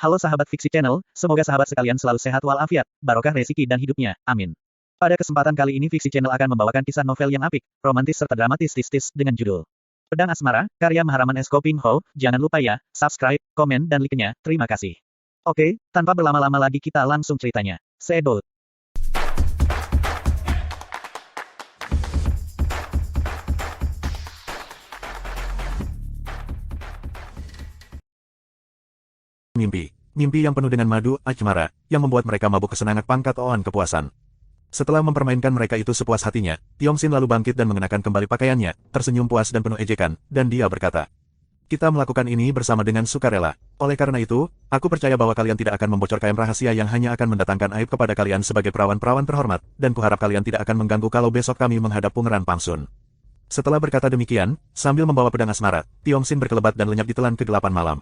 Halo sahabat Fiksi Channel, semoga sahabat sekalian selalu sehat walafiat, barokah rezeki dan hidupnya, amin. Pada kesempatan kali ini Fiksi Channel akan membawakan kisah novel yang apik, romantis serta dramatis tis-tis dengan judul Pedang Asmara, karya Maharaman S. Koping Ho. Jangan lupa ya, subscribe, komen dan like-nya, terima kasih. Oke, tanpa berlama-lama lagi kita langsung ceritanya. Sedot. Mimpi. Mimpi yang penuh dengan madu, asmara, yang membuat mereka mabuk kesenangan pangkat oan kepuasan. Setelah mempermainkan mereka itu sepuas hatinya, Tiongsin lalu bangkit dan mengenakan kembali pakaiannya, tersenyum puas dan penuh ejekan, dan dia berkata, "Kita melakukan ini bersama dengan sukarela. Oleh karena itu, aku percaya bahwa kalian tidak akan membocorkan rahasia yang hanya akan mendatangkan aib kepada kalian sebagai perawan-perawan terhormat, dan kuharap kalian tidak akan mengganggu kalau besok kami menghadap Pangeran Pangsun." Setelah berkata demikian, sambil membawa pedang asmara, Tiongsin berkelebat dan lenyap ditelan kegelapan malam.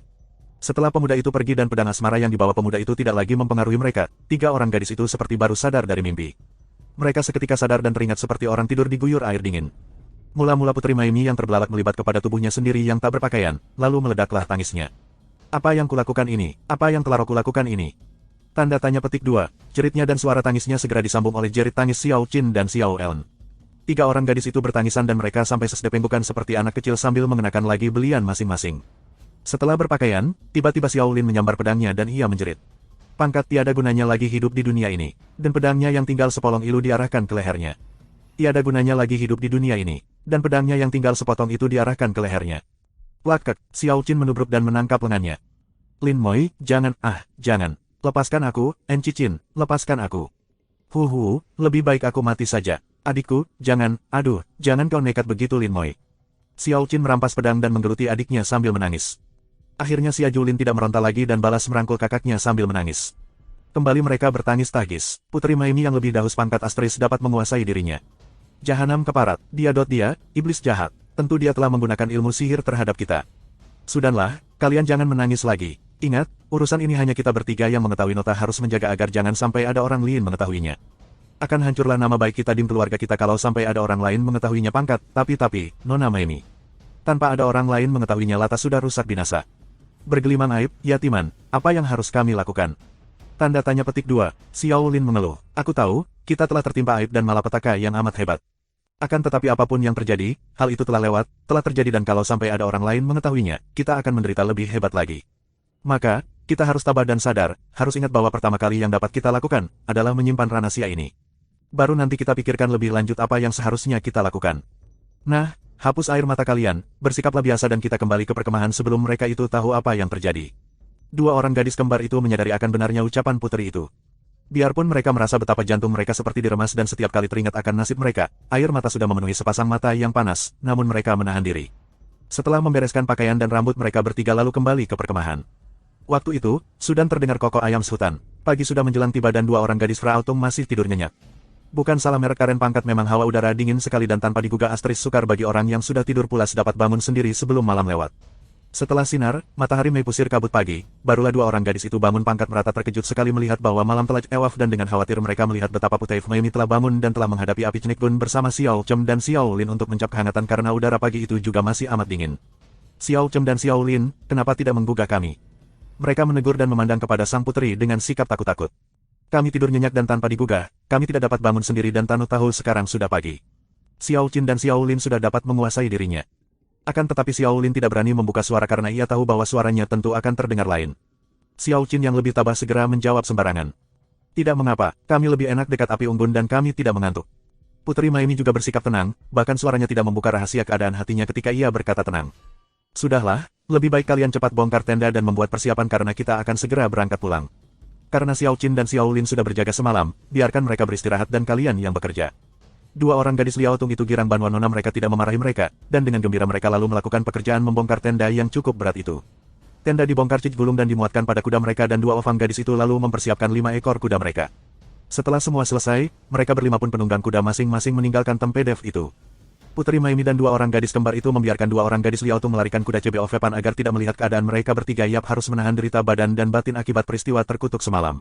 Setelah pemuda itu pergi dan pedang asmara yang dibawa pemuda itu tidak lagi mempengaruhi mereka, tiga orang gadis itu seperti baru sadar dari mimpi. Mereka seketika sadar dan teringat seperti orang tidur diguyur air dingin. Mula-mula Putri Maimi yang terbelalak melibat kepada tubuhnya sendiri yang tak berpakaian, lalu meledaklah tangisnya. "Apa yang kulakukan ini? Apa yang telah kulakukan ini?" Tanda tanya petik 2, jeritnya dan suara tangisnya segera disambung oleh jerit tangis Xiao Qin dan Xiao Ellen. Tiga orang gadis itu bertangisan dan mereka sampai sesedepenggukan seperti anak kecil sambil mengenakan lagi belian masing-masing. Setelah berpakaian, tiba-tiba Xiao Lin menyambar pedangnya dan ia menjerit. Pangkat tiada gunanya lagi hidup di dunia ini, dan pedangnya yang tinggal sepolong ilu diarahkan ke lehernya. Tiada gunanya lagi hidup di dunia ini, dan pedangnya yang tinggal sepotong itu diarahkan ke lehernya. Plakek, Xiao Qin menubruk dan menangkap lengannya. "Lin Moi, jangan, jangan. Lepaskan aku, En Cicin, lepaskan aku. Lebih baik aku mati saja. Adikku, jangan, jangan kau nekat begitu Lin Moi." Xiao Qin merampas pedang dan menggeluti adiknya sambil menangis. Akhirnya Xia Julin tidak meronta lagi dan balas merangkul kakaknya sambil menangis. Kembali mereka bertangis tagis. Putri Maimi yang lebih dahus pangkat Astris dapat menguasai dirinya. "Jahanam keparat, dia, iblis jahat. Tentu dia telah menggunakan ilmu sihir terhadap kita. Sudahlah, kalian jangan menangis lagi. Ingat, urusan ini hanya kita bertiga yang mengetahui. Nota harus menjaga agar jangan sampai ada orang lain mengetahuinya. Akan hancurlah nama baik kita di keluarga kita kalau sampai ada orang lain mengetahuinya pangkat, tapi, Nona Maimi. Tanpa ada orang lain mengetahuinya Lata sudah rusak binasa. Bergelimang aib, yatiman, apa yang harus kami lakukan?" Tanda tanya petik 2, Xiao Lin mengeluh. "Aku tahu, kita telah tertimpa aib dan malapetaka yang amat hebat. Akan tetapi apapun yang terjadi, hal itu telah lewat, telah terjadi dan kalau sampai ada orang lain mengetahuinya, kita akan menderita lebih hebat lagi. Maka, kita harus tabah dan sadar, harus ingat bahwa pertama kali yang dapat kita lakukan, adalah menyimpan rahasia ini. Baru nanti kita pikirkan lebih lanjut apa yang seharusnya kita lakukan. Nah, hapus air mata kalian, bersikaplah biasa dan kita kembali ke perkemahan sebelum mereka itu tahu apa yang terjadi." Dua orang gadis kembar itu menyadari akan benarnya ucapan putri itu. Biarpun mereka merasa betapa jantung mereka seperti diremas dan setiap kali teringat akan nasib mereka, air mata sudah memenuhi sepasang mata yang panas, namun mereka menahan diri. Setelah membereskan pakaian dan rambut mereka bertiga lalu kembali ke perkemahan. Waktu itu, sudah terdengar kokok ayam sehutan. Pagi sudah menjelang tiba dan dua orang gadis Frautung masih tidur nyenyak. Bukan salah merek karen pangkat, memang hawa udara dingin sekali dan tanpa digugah Astris sukar bagi orang yang sudah tidur pulas dapat bangun sendiri sebelum malam lewat. Setelah sinar, matahari mengusir kabut pagi, barulah dua orang gadis itu bangun. Pangkat merata terkejut sekali melihat bahwa malam telah ewaf dan dengan khawatir mereka melihat betapa Putri Maimi telah bangun dan telah menghadapi api Cenikbun bersama Xiao Chem dan Xiao Lin untuk mencap kehangatan karena udara pagi itu juga masih amat dingin. "Xiao Chem dan Xiao Lin, kenapa tidak menggugah kami?" Mereka menegur dan memandang kepada sang putri dengan sikap takut-takut. "Kami tidur nyenyak dan tanpa digugah, kami tidak dapat bangun sendiri dan tahu sekarang sudah pagi." Xiao Qin dan Xiao Lin sudah dapat menguasai dirinya. Akan tetapi Xiao Lin tidak berani membuka suara karena ia tahu bahwa suaranya tentu akan terdengar lain. Xiao Qin yang lebih tabah segera menjawab sembarangan. "Tidak mengapa, kami lebih enak dekat api unggun dan kami tidak mengantuk." Putri Maimi juga bersikap tenang, bahkan suaranya tidak membuka rahasia keadaan hatinya ketika ia berkata tenang. "Sudahlah, lebih baik kalian cepat bongkar tenda dan membuat persiapan karena kita akan segera berangkat pulang. Karena Xiao Qin dan Xiao Lin sudah berjaga semalam, biarkan mereka beristirahat dan kalian yang bekerja." Dua orang gadis Liao Tung itu girang bahwa nona mereka tidak memarahi mereka, dan dengan gembira mereka lalu melakukan pekerjaan membongkar tenda yang cukup berat itu. Tenda dibongkar gulung dan dimuatkan pada kuda mereka dan dua orang gadis itu lalu mempersiapkan 5 ekor kuda mereka. Setelah semua selesai, mereka berlima pun penunggang kuda masing-masing meninggalkan tempe dev itu. Putri Maimi dan dua orang gadis kembar itu membiarkan dua orang gadis Liao Tung melarikan kuda CBO Vepan agar tidak melihat keadaan mereka bertiga harus menahan derita badan dan batin akibat peristiwa terkutuk semalam.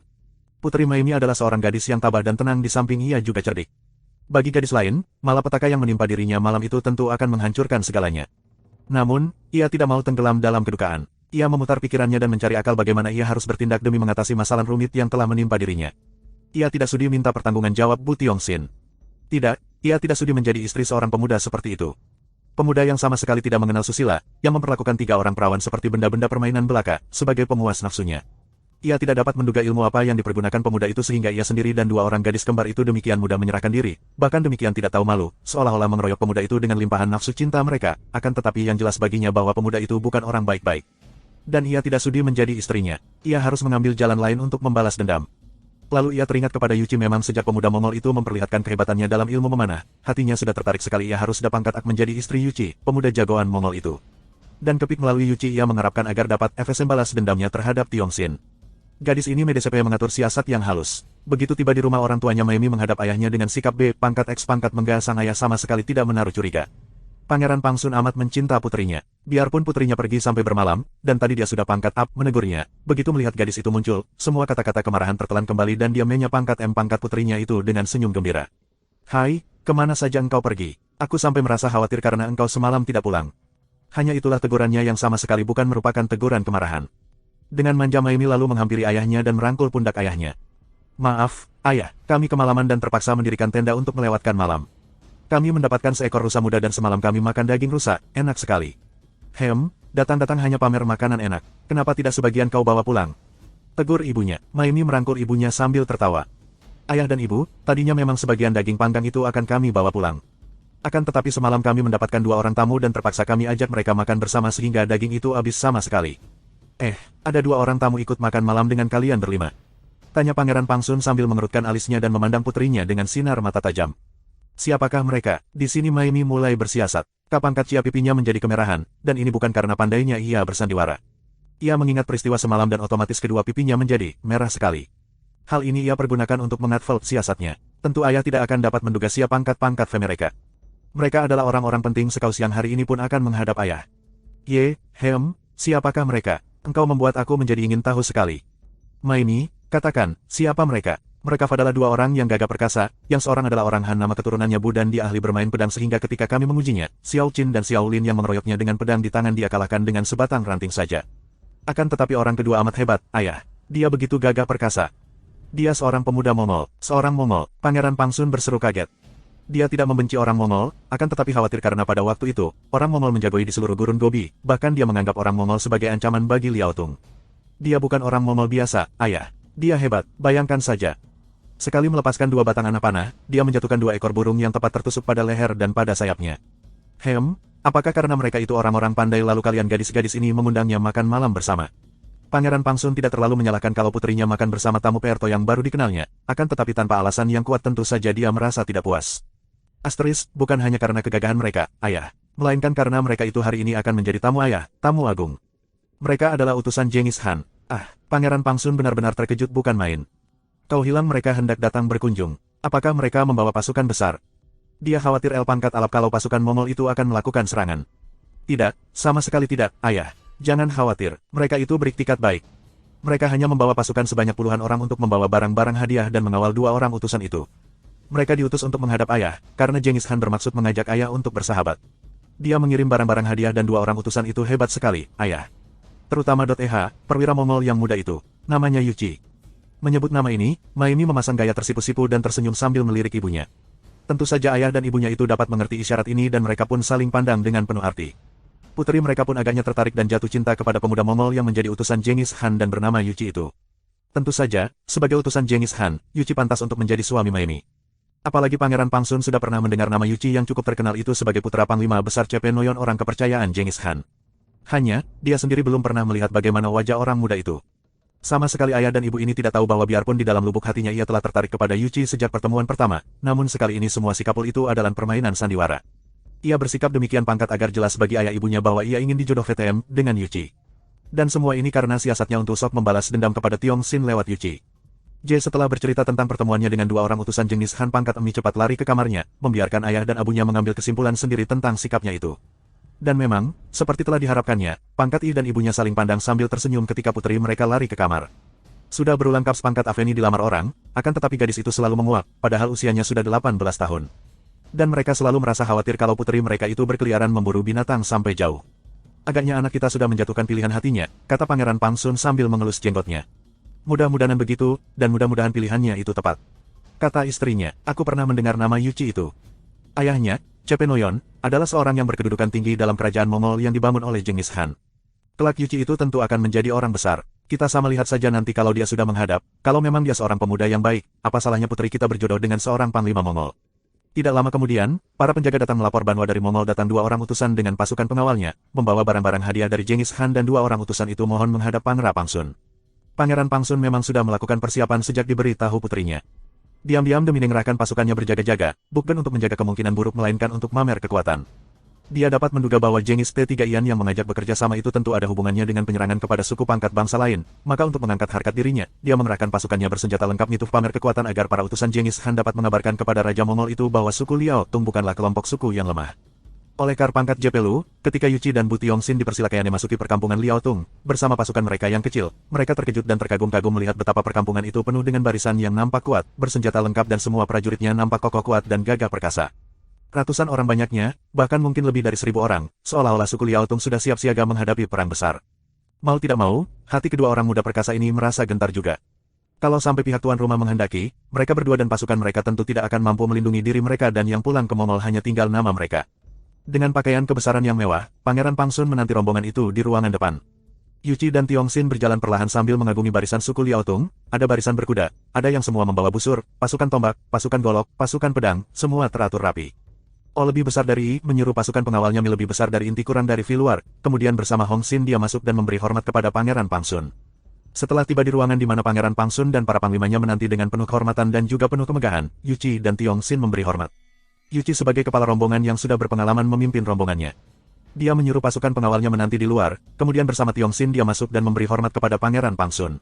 Putri Maimi adalah seorang gadis yang tabah dan tenang di samping ia juga cerdik. Bagi gadis lain, malapetaka yang menimpa dirinya malam itu tentu akan menghancurkan segalanya. Namun, ia tidak mau tenggelam dalam kedukaan. Ia memutar pikirannya dan mencari akal bagaimana ia harus bertindak demi mengatasi masalah rumit yang telah menimpa dirinya. Ia tidak sudi minta pertanggungan jawab Bu Tiongsin. Tidak, ia tidak sudi menjadi istri seorang pemuda seperti itu. Pemuda yang sama sekali tidak mengenal susila, yang memperlakukan 3 orang perawan seperti benda-benda permainan belaka, sebagai pemuas nafsunya. Ia tidak dapat menduga ilmu apa yang dipergunakan pemuda itu sehingga ia sendiri dan 2 orang gadis kembar itu demikian mudah menyerahkan diri, bahkan demikian tidak tahu malu, seolah-olah mengeroyok pemuda itu dengan limpahan nafsu cinta mereka, akan tetapi yang jelas baginya bahwa pemuda itu bukan orang baik-baik. Dan ia tidak sudi menjadi istrinya. Ia harus mengambil jalan lain untuk membalas dendam. Lalu ia teringat kepada Yuci. Memang sejak pemuda Mongol itu memperlihatkan kehebatannya dalam ilmu memanah, hatinya sudah tertarik sekali. Ia harus dapangkat menjadi istri Yuci, pemuda jagoan Mongol itu. Dan kepik melalui Yuci ia mengharapkan agar dapat efek balas dendamnya terhadap Tiongsin. Gadis ini MDCP mengatur siasat yang halus. Begitu tiba di rumah orang tuanya, Maemi menghadap ayahnya dengan sikap B pangkat X pangkat Mengga. Sang ayah sama sekali tidak menaruh curiga. Pangeran Pangsun amat mencinta putrinya. Biarpun putrinya pergi sampai bermalam, dan tadi dia sudah pangkat up menegurnya. Begitu melihat gadis itu muncul, semua kata-kata kemarahan tertelan kembali dan dia menya pangkat M pangkat putrinya itu dengan senyum gembira. Hai, kemana saja engkau pergi? Aku sampai merasa khawatir karena engkau semalam tidak pulang. Hanya itulah tegurannya yang sama sekali bukan merupakan teguran kemarahan. Dengan manja Maemi lalu menghampiri ayahnya dan merangkul pundak ayahnya. Maaf, ayah, kami kemalaman dan terpaksa mendirikan tenda untuk melewatkan malam. Kami mendapatkan seekor rusa muda dan semalam kami makan daging rusa, enak sekali. Datang-datang hanya pamer makanan enak, kenapa tidak sebagian kau bawa pulang? Tegur ibunya. Maemi merangkul ibunya sambil tertawa. Ayah dan ibu, tadinya memang sebagian daging panggang itu akan kami bawa pulang. Akan tetapi semalam kami mendapatkan 2 orang tamu dan terpaksa kami ajak mereka makan bersama sehingga daging itu habis sama sekali. Ada 2 orang tamu ikut makan malam dengan kalian berlima? Tanya Pangeran Pangsun sambil mengerutkan alisnya dan memandang putrinya dengan sinar mata tajam. Siapakah mereka? Di sini Maemi mulai bersiasat. Kapangkat cia pipinya menjadi kemerahan, dan ini bukan karena pandainya ia bersandiwara. Ia mengingat peristiwa semalam dan otomatis kedua pipinya menjadi merah sekali. Hal ini ia pergunakan untuk mengatfel siasatnya. Tentu ayah tidak akan dapat menduga siapa pangkat-pangkat mereka. Mereka adalah orang-orang penting sekau. Siang hari ini pun akan menghadap ayah. Siapakah mereka? Engkau membuat aku menjadi ingin tahu sekali. Maemi, katakan, siapa mereka? Mereka adalah 2 orang yang gagah perkasa, yang seorang adalah orang Han nama keturunannya Bu dan dia ahli bermain pedang sehingga ketika kami mengujinya, Xiao Qin dan Xiao Lin yang mengeroyoknya dengan pedang di tangan dia kalahkan dengan sebatang ranting saja. Akan tetapi orang kedua amat hebat, ayah. Dia begitu gagah perkasa. Dia seorang pemuda Mongol, seorang Mongol. Pangeran Pangsun berseru kaget. Dia tidak membenci orang Mongol, akan tetapi khawatir karena pada waktu itu, orang Mongol menjagoi di seluruh gurun Gobi, bahkan dia menganggap orang Mongol sebagai ancaman bagi Liao Tung. Dia bukan orang Mongol biasa, ayah. Dia hebat, bayangkan saja. Sekali melepaskan 2 batang anak panah, dia menjatuhkan 2 ekor burung yang tepat tertusuk pada leher dan pada sayapnya. Apakah karena mereka itu orang-orang pandai lalu kalian gadis-gadis ini mengundangnya makan malam bersama? Pangeran Pangsun tidak terlalu menyalahkan kalau putrinya makan bersama tamu Perto yang baru dikenalnya, akan tetapi tanpa alasan yang kuat tentu saja dia merasa tidak puas. Bukan hanya karena kegagahan mereka, ayah, melainkan karena mereka itu hari ini akan menjadi tamu ayah, tamu agung. Mereka adalah utusan Genghis Khan. Pangeran Pangsun benar-benar terkejut bukan main. Kau hilang mereka hendak datang berkunjung. Apakah mereka membawa pasukan besar? Dia khawatir El pangkat alap kalau pasukan Mongol itu akan melakukan serangan. Tidak, sama sekali tidak, ayah. Jangan khawatir, mereka itu beriktikat baik. Mereka hanya membawa pasukan sebanyak puluhan orang untuk membawa barang-barang hadiah dan mengawal 2 orang utusan itu. Mereka diutus untuk menghadap ayah, karena Genghis Khan bermaksud mengajak ayah untuk bersahabat. Dia mengirim barang-barang hadiah dan 2 orang utusan itu hebat sekali, ayah. Terutama perwira Mongol yang muda itu, namanya Yuci. Menyebut nama ini, Maemi memasang gaya tersipu-sipu dan tersenyum sambil melirik ibunya. Tentu saja ayah dan ibunya itu dapat mengerti isyarat ini dan mereka pun saling pandang dengan penuh arti. Putri mereka pun agaknya tertarik dan jatuh cinta kepada pemuda Mongol yang menjadi utusan Genghis Khan dan bernama Yuci itu. Tentu saja, sebagai utusan Genghis Khan, Yuci pantas untuk menjadi suami Maemi. Apalagi Pangeran Pangsun sudah pernah mendengar nama Yuci yang cukup terkenal itu sebagai putra Panglima Besar CP Noyon orang kepercayaan Genghis Khan. Hanya, dia sendiri belum pernah melihat bagaimana wajah orang muda itu. Sama sekali ayah dan ibu ini tidak tahu bahwa biarpun di dalam lubuk hatinya ia telah tertarik kepada Yuci sejak pertemuan pertama, namun sekali ini semua sikapul itu adalah permainan sandiwara. Ia bersikap demikian pangkat agar jelas bagi ayah ibunya bahwa ia ingin dijodoh VTM dengan Yuci. Dan semua ini karena siasatnya untuk sok membalas dendam kepada Tiongsin lewat Yuci. Setelah bercerita tentang pertemuannya dengan 2 orang utusan Genghis Khan pangkat Emi cepat lari ke kamarnya, membiarkan ayah dan abunya mengambil kesimpulan sendiri tentang sikapnya itu. Dan memang, seperti telah diharapkannya, pangkat I dan ibunya saling pandang sambil tersenyum ketika putri mereka lari ke kamar. Sudah berulang kali pangkat Aveni dilamar orang, akan tetapi gadis itu selalu menguap, padahal usianya sudah 18 tahun. Dan mereka selalu merasa khawatir kalau putri mereka itu berkeliaran memburu binatang sampai jauh. Agaknya anak kita sudah menjatuhkan pilihan hatinya, kata Pangeran Pangsun sambil mengelus jenggotnya. Mudah-mudahan begitu, dan mudah-mudahan pilihannya itu tepat. Kata istrinya, aku pernah mendengar nama Yuci itu. Ayahnya, Chepe Noyon, adalah seorang yang berkedudukan tinggi dalam kerajaan Mongol yang dibangun oleh Genghis Khan. Kelak Yuci itu tentu akan menjadi orang besar. Kita sama lihat saja nanti kalau dia sudah menghadap, kalau memang dia seorang pemuda yang baik, apa salahnya putri kita berjodoh dengan seorang panglima Mongol. Tidak lama kemudian, para penjaga datang melapor bahwa dari Mongol datang 2 orang utusan dengan pasukan pengawalnya, membawa barang-barang hadiah dari Genghis Khan dan 2 orang utusan itu mohon menghadap Pangeran Pangsun. Pangeran Pangsun memang sudah melakukan persiapan sejak diberi tahu putrinya. Diam-diam demi mengerahkan pasukannya berjaga-jaga, bukan untuk menjaga kemungkinan buruk melainkan untuk mamer kekuatan. Dia dapat menduga bahwa Genghis III Ian yang mengajak bekerja sama itu tentu ada hubungannya dengan penyerangan kepada suku pangkat bangsa lain, maka untuk mengangkat harkat dirinya, dia mengerahkan pasukannya bersenjata lengkap nituh pamer kekuatan agar para utusan Genghis Khan dapat mengabarkan kepada Raja Mongol itu bahwa suku Liao Tung bukanlah kelompok suku yang lemah. Oleh kar pangkat Jepelu, ketika Yuci dan Bu Tiongsin dipersilakan memasuki perkampungan Liao Tung, bersama pasukan mereka yang kecil, mereka terkejut dan terkagum-kagum melihat betapa perkampungan itu penuh dengan barisan yang nampak kuat, bersenjata lengkap dan semua prajuritnya nampak kokoh kuat dan gagah perkasa. Ratusan orang banyaknya, bahkan mungkin lebih dari 1000 orang, seolah-olah suku Liao Tung sudah siap siaga menghadapi perang besar. Mau tidak mau, hati kedua orang muda perkasa ini merasa gentar juga. Kalau sampai pihak tuan rumah menghendaki, mereka berdua dan pasukan mereka tentu tidak akan mampu melindungi diri mereka dan yang pulang ke Mongol hanya tinggal nama mereka. Dengan pakaian kebesaran yang mewah, Pangeran Pangsun menanti rombongan itu di ruangan depan. Yuci dan Tiongsin berjalan perlahan sambil mengagumi barisan suku Liao Tung, ada barisan berkuda, ada yang semua membawa busur, pasukan tombak, pasukan golok, pasukan pedang, semua teratur rapi. O lebih besar dari I menyuruh pasukan pengawalnya Mi lebih besar dari inti kurang dari Vi luar, kemudian bersama Hong Xin dia masuk dan memberi hormat kepada Pangeran Pangsun. Setelah tiba di ruangan di mana Pangeran Pangsun dan para panglimanya menanti dengan penuh kehormatan dan juga penuh kemegahan, Yuci dan Tiongsin memberi hormat. Yuci sebagai kepala rombongan yang sudah berpengalaman memimpin rombongannya. Dia menyuruh pasukan pengawalnya menanti di luar, kemudian bersama Tiongsin dia masuk dan memberi hormat kepada Pangeran Pangsun.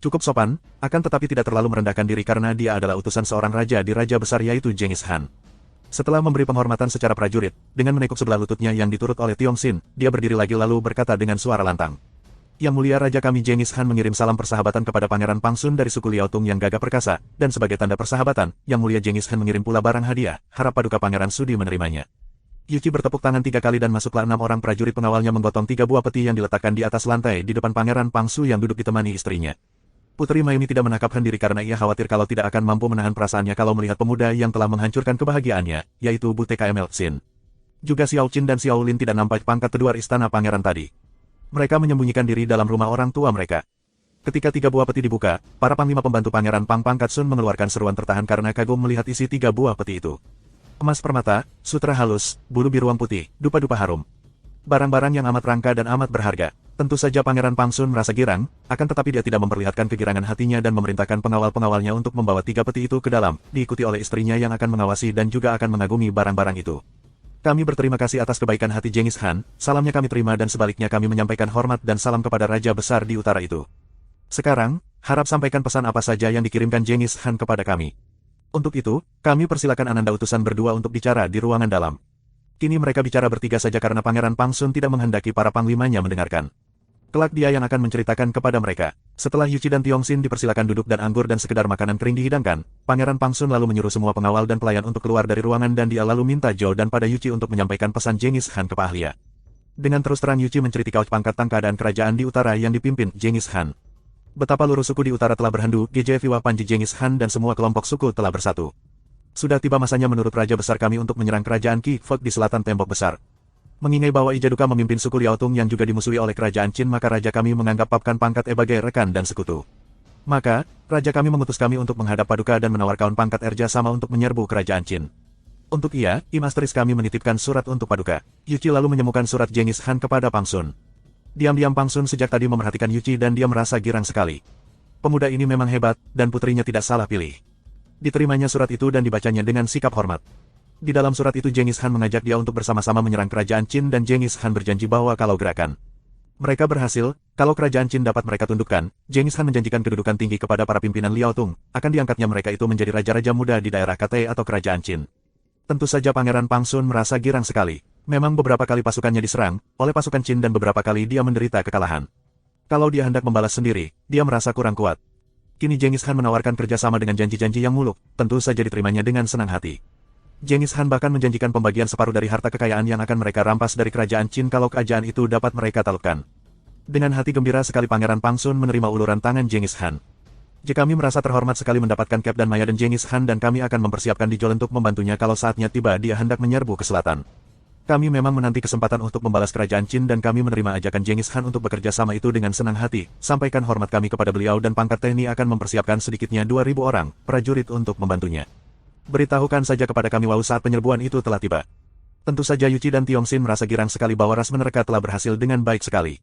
Cukup sopan, akan tetapi tidak terlalu merendahkan diri karena dia adalah utusan seorang raja di raja besar yaitu Genghis Khan. Setelah memberi penghormatan secara prajurit, dengan menekuk sebelah lututnya yang diturut oleh Tiongsin, dia berdiri lagi lalu berkata dengan suara lantang. Yang mulia Raja kami Genghis Khan mengirim salam persahabatan kepada Pangeran Pangsun dari suku Liao Tung yang gagah perkasa, dan sebagai tanda persahabatan, Yang mulia Genghis Khan mengirim pula barang hadiah, harap paduka Pangeran sudi menerimanya. Yuci bertepuk tangan 3 kali dan masuklah 6 orang prajurit pengawalnya menggotong 3 buah peti yang diletakkan di atas lantai di depan Pangeran Pangsu yang duduk ditemani istrinya. Putri Mayumi tidak menangkapkan diri karena ia khawatir kalau tidak akan mampu menahan perasaannya kalau melihat pemuda yang telah menghancurkan kebahagiaannya, yaitu Bu TKML Xin. Juga Xiao Qin dan Xiao Lin tidak nampak pangkat kedua istana pangeran tadi. Mereka menyembunyikan diri dalam rumah orang tua mereka. Ketika 3 buah peti dibuka, para panglima pembantu Pangeran Pang Pangkat Sun mengeluarkan seruan tertahan karena kagum melihat isi 3 buah peti itu. Emas permata, sutra halus, bulu biruang putih, dupa-dupa harum. Barang-barang yang amat langka dan amat berharga. Tentu saja Pangeran Pangsun merasa girang, akan tetapi dia tidak memperlihatkan kegirangan hatinya dan memerintahkan pengawal-pengawalnya untuk membawa 3 peti itu ke dalam, diikuti oleh istrinya yang akan mengawasi dan juga akan mengagumi barang-barang itu. Kami berterima kasih atas kebaikan hati Genghis Khan, salamnya kami terima dan sebaliknya kami menyampaikan hormat dan salam kepada Raja Besar di utara itu. Sekarang, harap sampaikan pesan apa saja yang dikirimkan Genghis Khan kepada kami. Untuk itu, kami persilakan Ananda utusan berdua untuk bicara di ruangan dalam. Kini mereka bicara bertiga saja karena Pangeran Pangsun tidak menghendaki para panglimanya mendengarkan. Kelak dia yang akan menceritakan kepada mereka. Setelah Yuci dan Tiongsin dipersilakan duduk dan anggur dan sekedar makanan kering dihidangkan, Pangeran Pangsun lalu menyuruh semua pengawal dan pelayan untuk keluar dari ruangan dan dia lalu minta Zhou dan pada Yuci untuk menyampaikan pesan Genghis Khan ke Pak Ahlia. Dengan terus terang Yuci menceriti kauc pangkat keadaan kerajaan di utara yang dipimpin Genghis Khan. Betapa luruh suku di utara telah berhandu, GJ Viwa Panji Genghis Khan dan semua kelompok suku telah bersatu. Sudah tiba masanya menurut Raja Besar kami untuk menyerang kerajaan Qi Feng di selatan tembok besar. Mengingat bahwa Ijaduka memimpin suku Liao Tung yang juga dimusuhi oleh kerajaan Qin maka raja kami menganggap Papkan pangkat sebagai rekan dan sekutu. Maka, raja kami mengutus kami untuk menghadap Paduka dan menawarkan pangkat erja sama untuk menyerbu kerajaan Qin. Untuk ia, Imastris kami menitipkan surat untuk Paduka. Yuci lalu menyemukan surat Genghis Khan kepada Pangsun. Diam-diam Pangsun sejak tadi memerhatikan Yuci dan dia merasa girang sekali. Pemuda ini memang hebat, dan putrinya tidak salah pilih. Diterimanya surat itu dan dibacanya dengan sikap hormat. Di dalam surat itu Genghis Khan mengajak dia untuk bersama-sama menyerang kerajaan Qin dan Genghis Khan berjanji bahwa kalau gerakan mereka berhasil, kalau kerajaan Qin dapat mereka tundukkan, Genghis Khan menjanjikan kedudukan tinggi kepada para pimpinan Liao Tung, akan diangkatnya mereka itu menjadi raja-raja muda di daerah Katai atau kerajaan Qin. Tentu saja Pangeran Pangsun merasa girang sekali. Memang beberapa kali pasukannya diserang oleh pasukan Qin dan beberapa kali dia menderita kekalahan. Kalau dia hendak membalas sendiri, dia merasa kurang kuat. Kini Genghis Khan menawarkan kerjasama dengan janji-janji yang muluk, tentu saja diterimanya dengan senang hati. Genghis Khan bahkan menjanjikan pembagian separuh dari harta kekayaan yang akan mereka rampas dari kerajaan Qin kalau kerajaan itu dapat mereka taklukkan. Dengan hati gembira sekali Pangeran Pangsun menerima uluran tangan Genghis Khan. Jika kami merasa terhormat sekali mendapatkan Cap dan Maya dan Genghis Khan dan kami akan mempersiapkan Dijol untuk membantunya kalau saatnya tiba dia hendak menyerbu ke selatan. Kami memang menanti kesempatan untuk membalas kerajaan Qin dan kami menerima ajakan Genghis Khan untuk bekerja sama itu dengan senang hati. Sampaikan hormat kami kepada beliau dan pangkat TNI akan mempersiapkan sedikitnya 2.000 orang prajurit untuk membantunya. Beritahukan saja kepada kami Wau saat penyerbuan itu telah tiba. Tentu saja Yuchi dan Tiongsin merasa girang sekali bahwa ras menerka telah berhasil dengan baik sekali.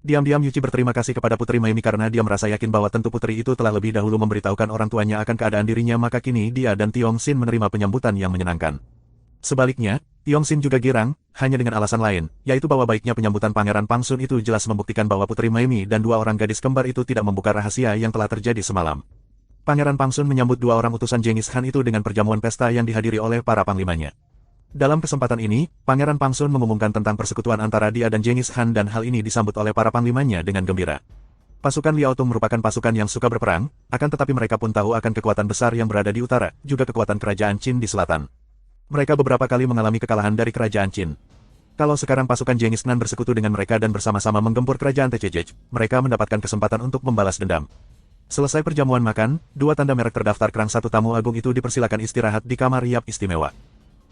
Diam-diam Yuchi berterima kasih kepada Putri Maimi karena dia merasa yakin bahwa tentu putri itu telah lebih dahulu memberitahukan orang tuanya akan keadaan dirinya maka kini dia dan Tiongsin menerima penyambutan yang menyenangkan. Sebaliknya, Tiongsin juga girang, hanya dengan alasan lain, yaitu bahwa baiknya penyambutan Pangeran Pangsun itu jelas membuktikan bahwa Putri Maimi dan dua orang gadis kembar itu tidak membuka rahasia yang telah terjadi semalam. Pangeran Pangsun menyambut dua orang utusan Genghis Khan itu dengan perjamuan pesta yang dihadiri oleh para panglimanya. Dalam kesempatan ini, Pangeran Pangsun mengumumkan tentang persekutuan antara dia dan Genghis Khan dan hal ini disambut oleh para panglimanya dengan gembira. Pasukan Liao Tung merupakan pasukan yang suka berperang, akan tetapi mereka pun tahu akan kekuatan besar yang berada di utara, juga kekuatan kerajaan Qin di selatan. Mereka beberapa kali mengalami kekalahan dari kerajaan Qin. Kalau sekarang pasukan Genghis Khan bersekutu dengan mereka dan bersama-sama menggempur kerajaan Tejej, mereka mendapatkan kesempatan untuk membalas dendam. Selesai perjamuan makan, dua tanda merek terdaftar kerang satu tamu agung itu dipersilakan istirahat di kamar Yap istimewa.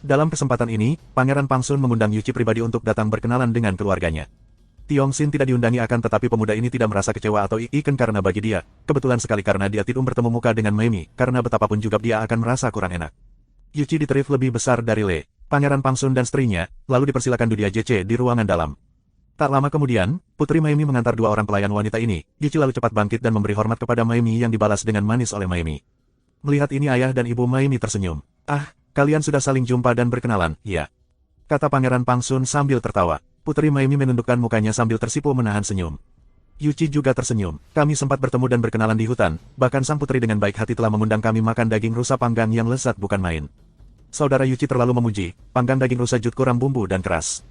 Dalam kesempatan ini, Pangeran Pangsun mengundang Yuchi pribadi untuk datang berkenalan dengan keluarganya. Tiongsin tidak diundangi akan tetapi pemuda ini tidak merasa kecewa atau iken karena bagi dia, kebetulan sekali karena dia tidak bertemu muka dengan Maimi, karena betapapun juga dia akan merasa kurang enak. Yuchi diterif lebih besar dari Le, Pangeran Pangsun dan istrinya, lalu dipersilakan Dudia JC di ruangan dalam. Tak lama kemudian, Putri Maimi mengantar dua orang pelayan wanita ini. Yuchi lalu cepat bangkit dan memberi hormat kepada Maimi yang dibalas dengan manis oleh Maimi. Melihat ini ayah dan ibu Maimi tersenyum. Ah, kalian sudah saling jumpa dan berkenalan, ya? Kata Pangeran Pangsun sambil tertawa. Putri Maimi menundukkan mukanya sambil tersipu menahan senyum. Yuchi juga tersenyum. Kami sempat bertemu dan berkenalan di hutan, bahkan sang putri dengan baik hati telah mengundang kami makan daging rusa panggang yang lezat bukan main. Saudara Yuchi terlalu memuji, panggang daging rusa jut kurang bumbu dan keras.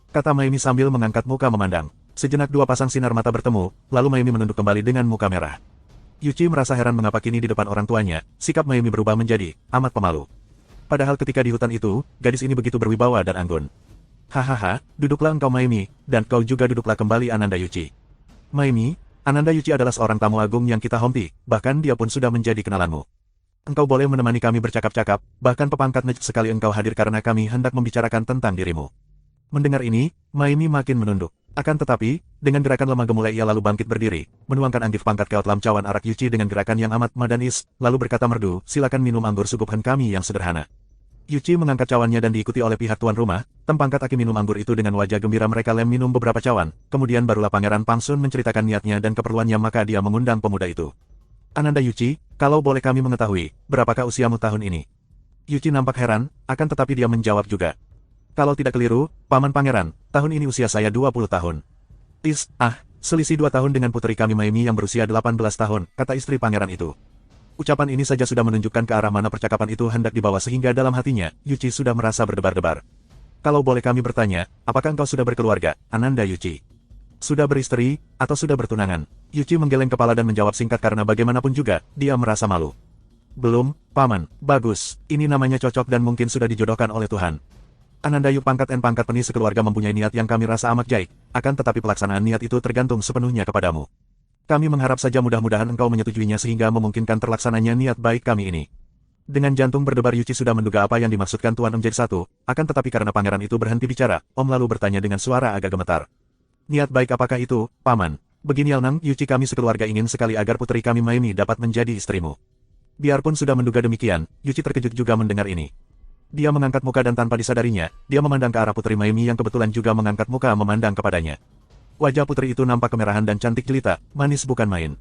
Kata Maimi sambil mengangkat muka memandang. Sejenak dua pasang sinar mata bertemu, lalu Maimi menunduk kembali dengan muka merah. Yuchi merasa heran mengapa kini di depan orang tuanya, sikap Maimi berubah menjadi amat pemalu. Padahal ketika di hutan itu, gadis ini begitu berwibawa dan anggun. Hahaha, duduklah engkau Maimi, dan kau juga duduklah kembali Ananda Yuchi. Maimi, Ananda Yuchi adalah seorang tamu agung yang kita hormati, bahkan dia pun sudah menjadi kenalanmu. Engkau boleh menemani kami bercakap-cakap, bahkan pepangkat nejek sekali engkau hadir karena kami hendak membicarakan tentang dirimu. Mendengar ini, Maimi makin menunduk. Akan tetapi, dengan gerakan lemah gemulai ia lalu bangkit berdiri, menuangkan anggif pangkat keot lam cawan arak Yuchi dengan gerakan yang amat madanis, lalu berkata merdu, silakan minum anggur suguhan kami yang sederhana. Yuchi mengangkat cawannya dan diikuti oleh pihak tuan rumah, tempangkat aki minum anggur itu dengan wajah gembira mereka minum beberapa cawan, kemudian barulah Pangeran Pangsun menceritakan niatnya dan keperluannya maka dia mengundang pemuda itu. Ananda Yuchi, kalau boleh kami mengetahui, berapakah usiamu tahun ini? Yuchi nampak heran, akan tetapi dia menjawab juga. Kalau tidak keliru, Paman Pangeran, tahun ini usia saya 20 tahun. Selisih 2 tahun dengan putri kami Maimi yang berusia 18 tahun, kata istri pangeran itu. Ucapan ini saja sudah menunjukkan ke arah mana percakapan itu hendak dibawa sehingga dalam hatinya, Yuchi sudah merasa berdebar-debar. Kalau boleh kami bertanya, apakah engkau sudah berkeluarga, Ananda Yuchi? Sudah beristri, atau sudah bertunangan? Yuchi menggeleng kepala dan menjawab singkat karena bagaimanapun juga, dia merasa malu. Belum, Paman, bagus, ini namanya cocok dan mungkin sudah dijodohkan oleh Tuhan. Ananda Yu pangkat N pangkat Peni sekeluarga mempunyai niat yang kami rasa amat baik, akan tetapi pelaksanaan niat itu tergantung sepenuhnya kepadamu. Kami mengharap saja mudah-mudahan engkau menyetujuinya sehingga memungkinkan terlaksananya niat baik kami ini. Dengan jantung berdebar Yuchi sudah menduga apa yang dimaksudkan Tuan Em jadi satu, akan tetapi karena pangeran itu berhenti bicara, Om lalu bertanya dengan suara agak gemetar. Niat baik apakah itu, Paman? Begini Alnang, Yuchi kami sekeluarga ingin sekali agar putri kami Maimi dapat menjadi istrimu. Biarpun sudah menduga demikian, Yuchi terkejut juga mendengar ini. Dia mengangkat muka dan tanpa disadarinya, dia memandang ke arah Putri Maimi yang kebetulan juga mengangkat muka memandang kepadanya. Wajah putri itu nampak kemerahan dan cantik jelita, manis bukan main.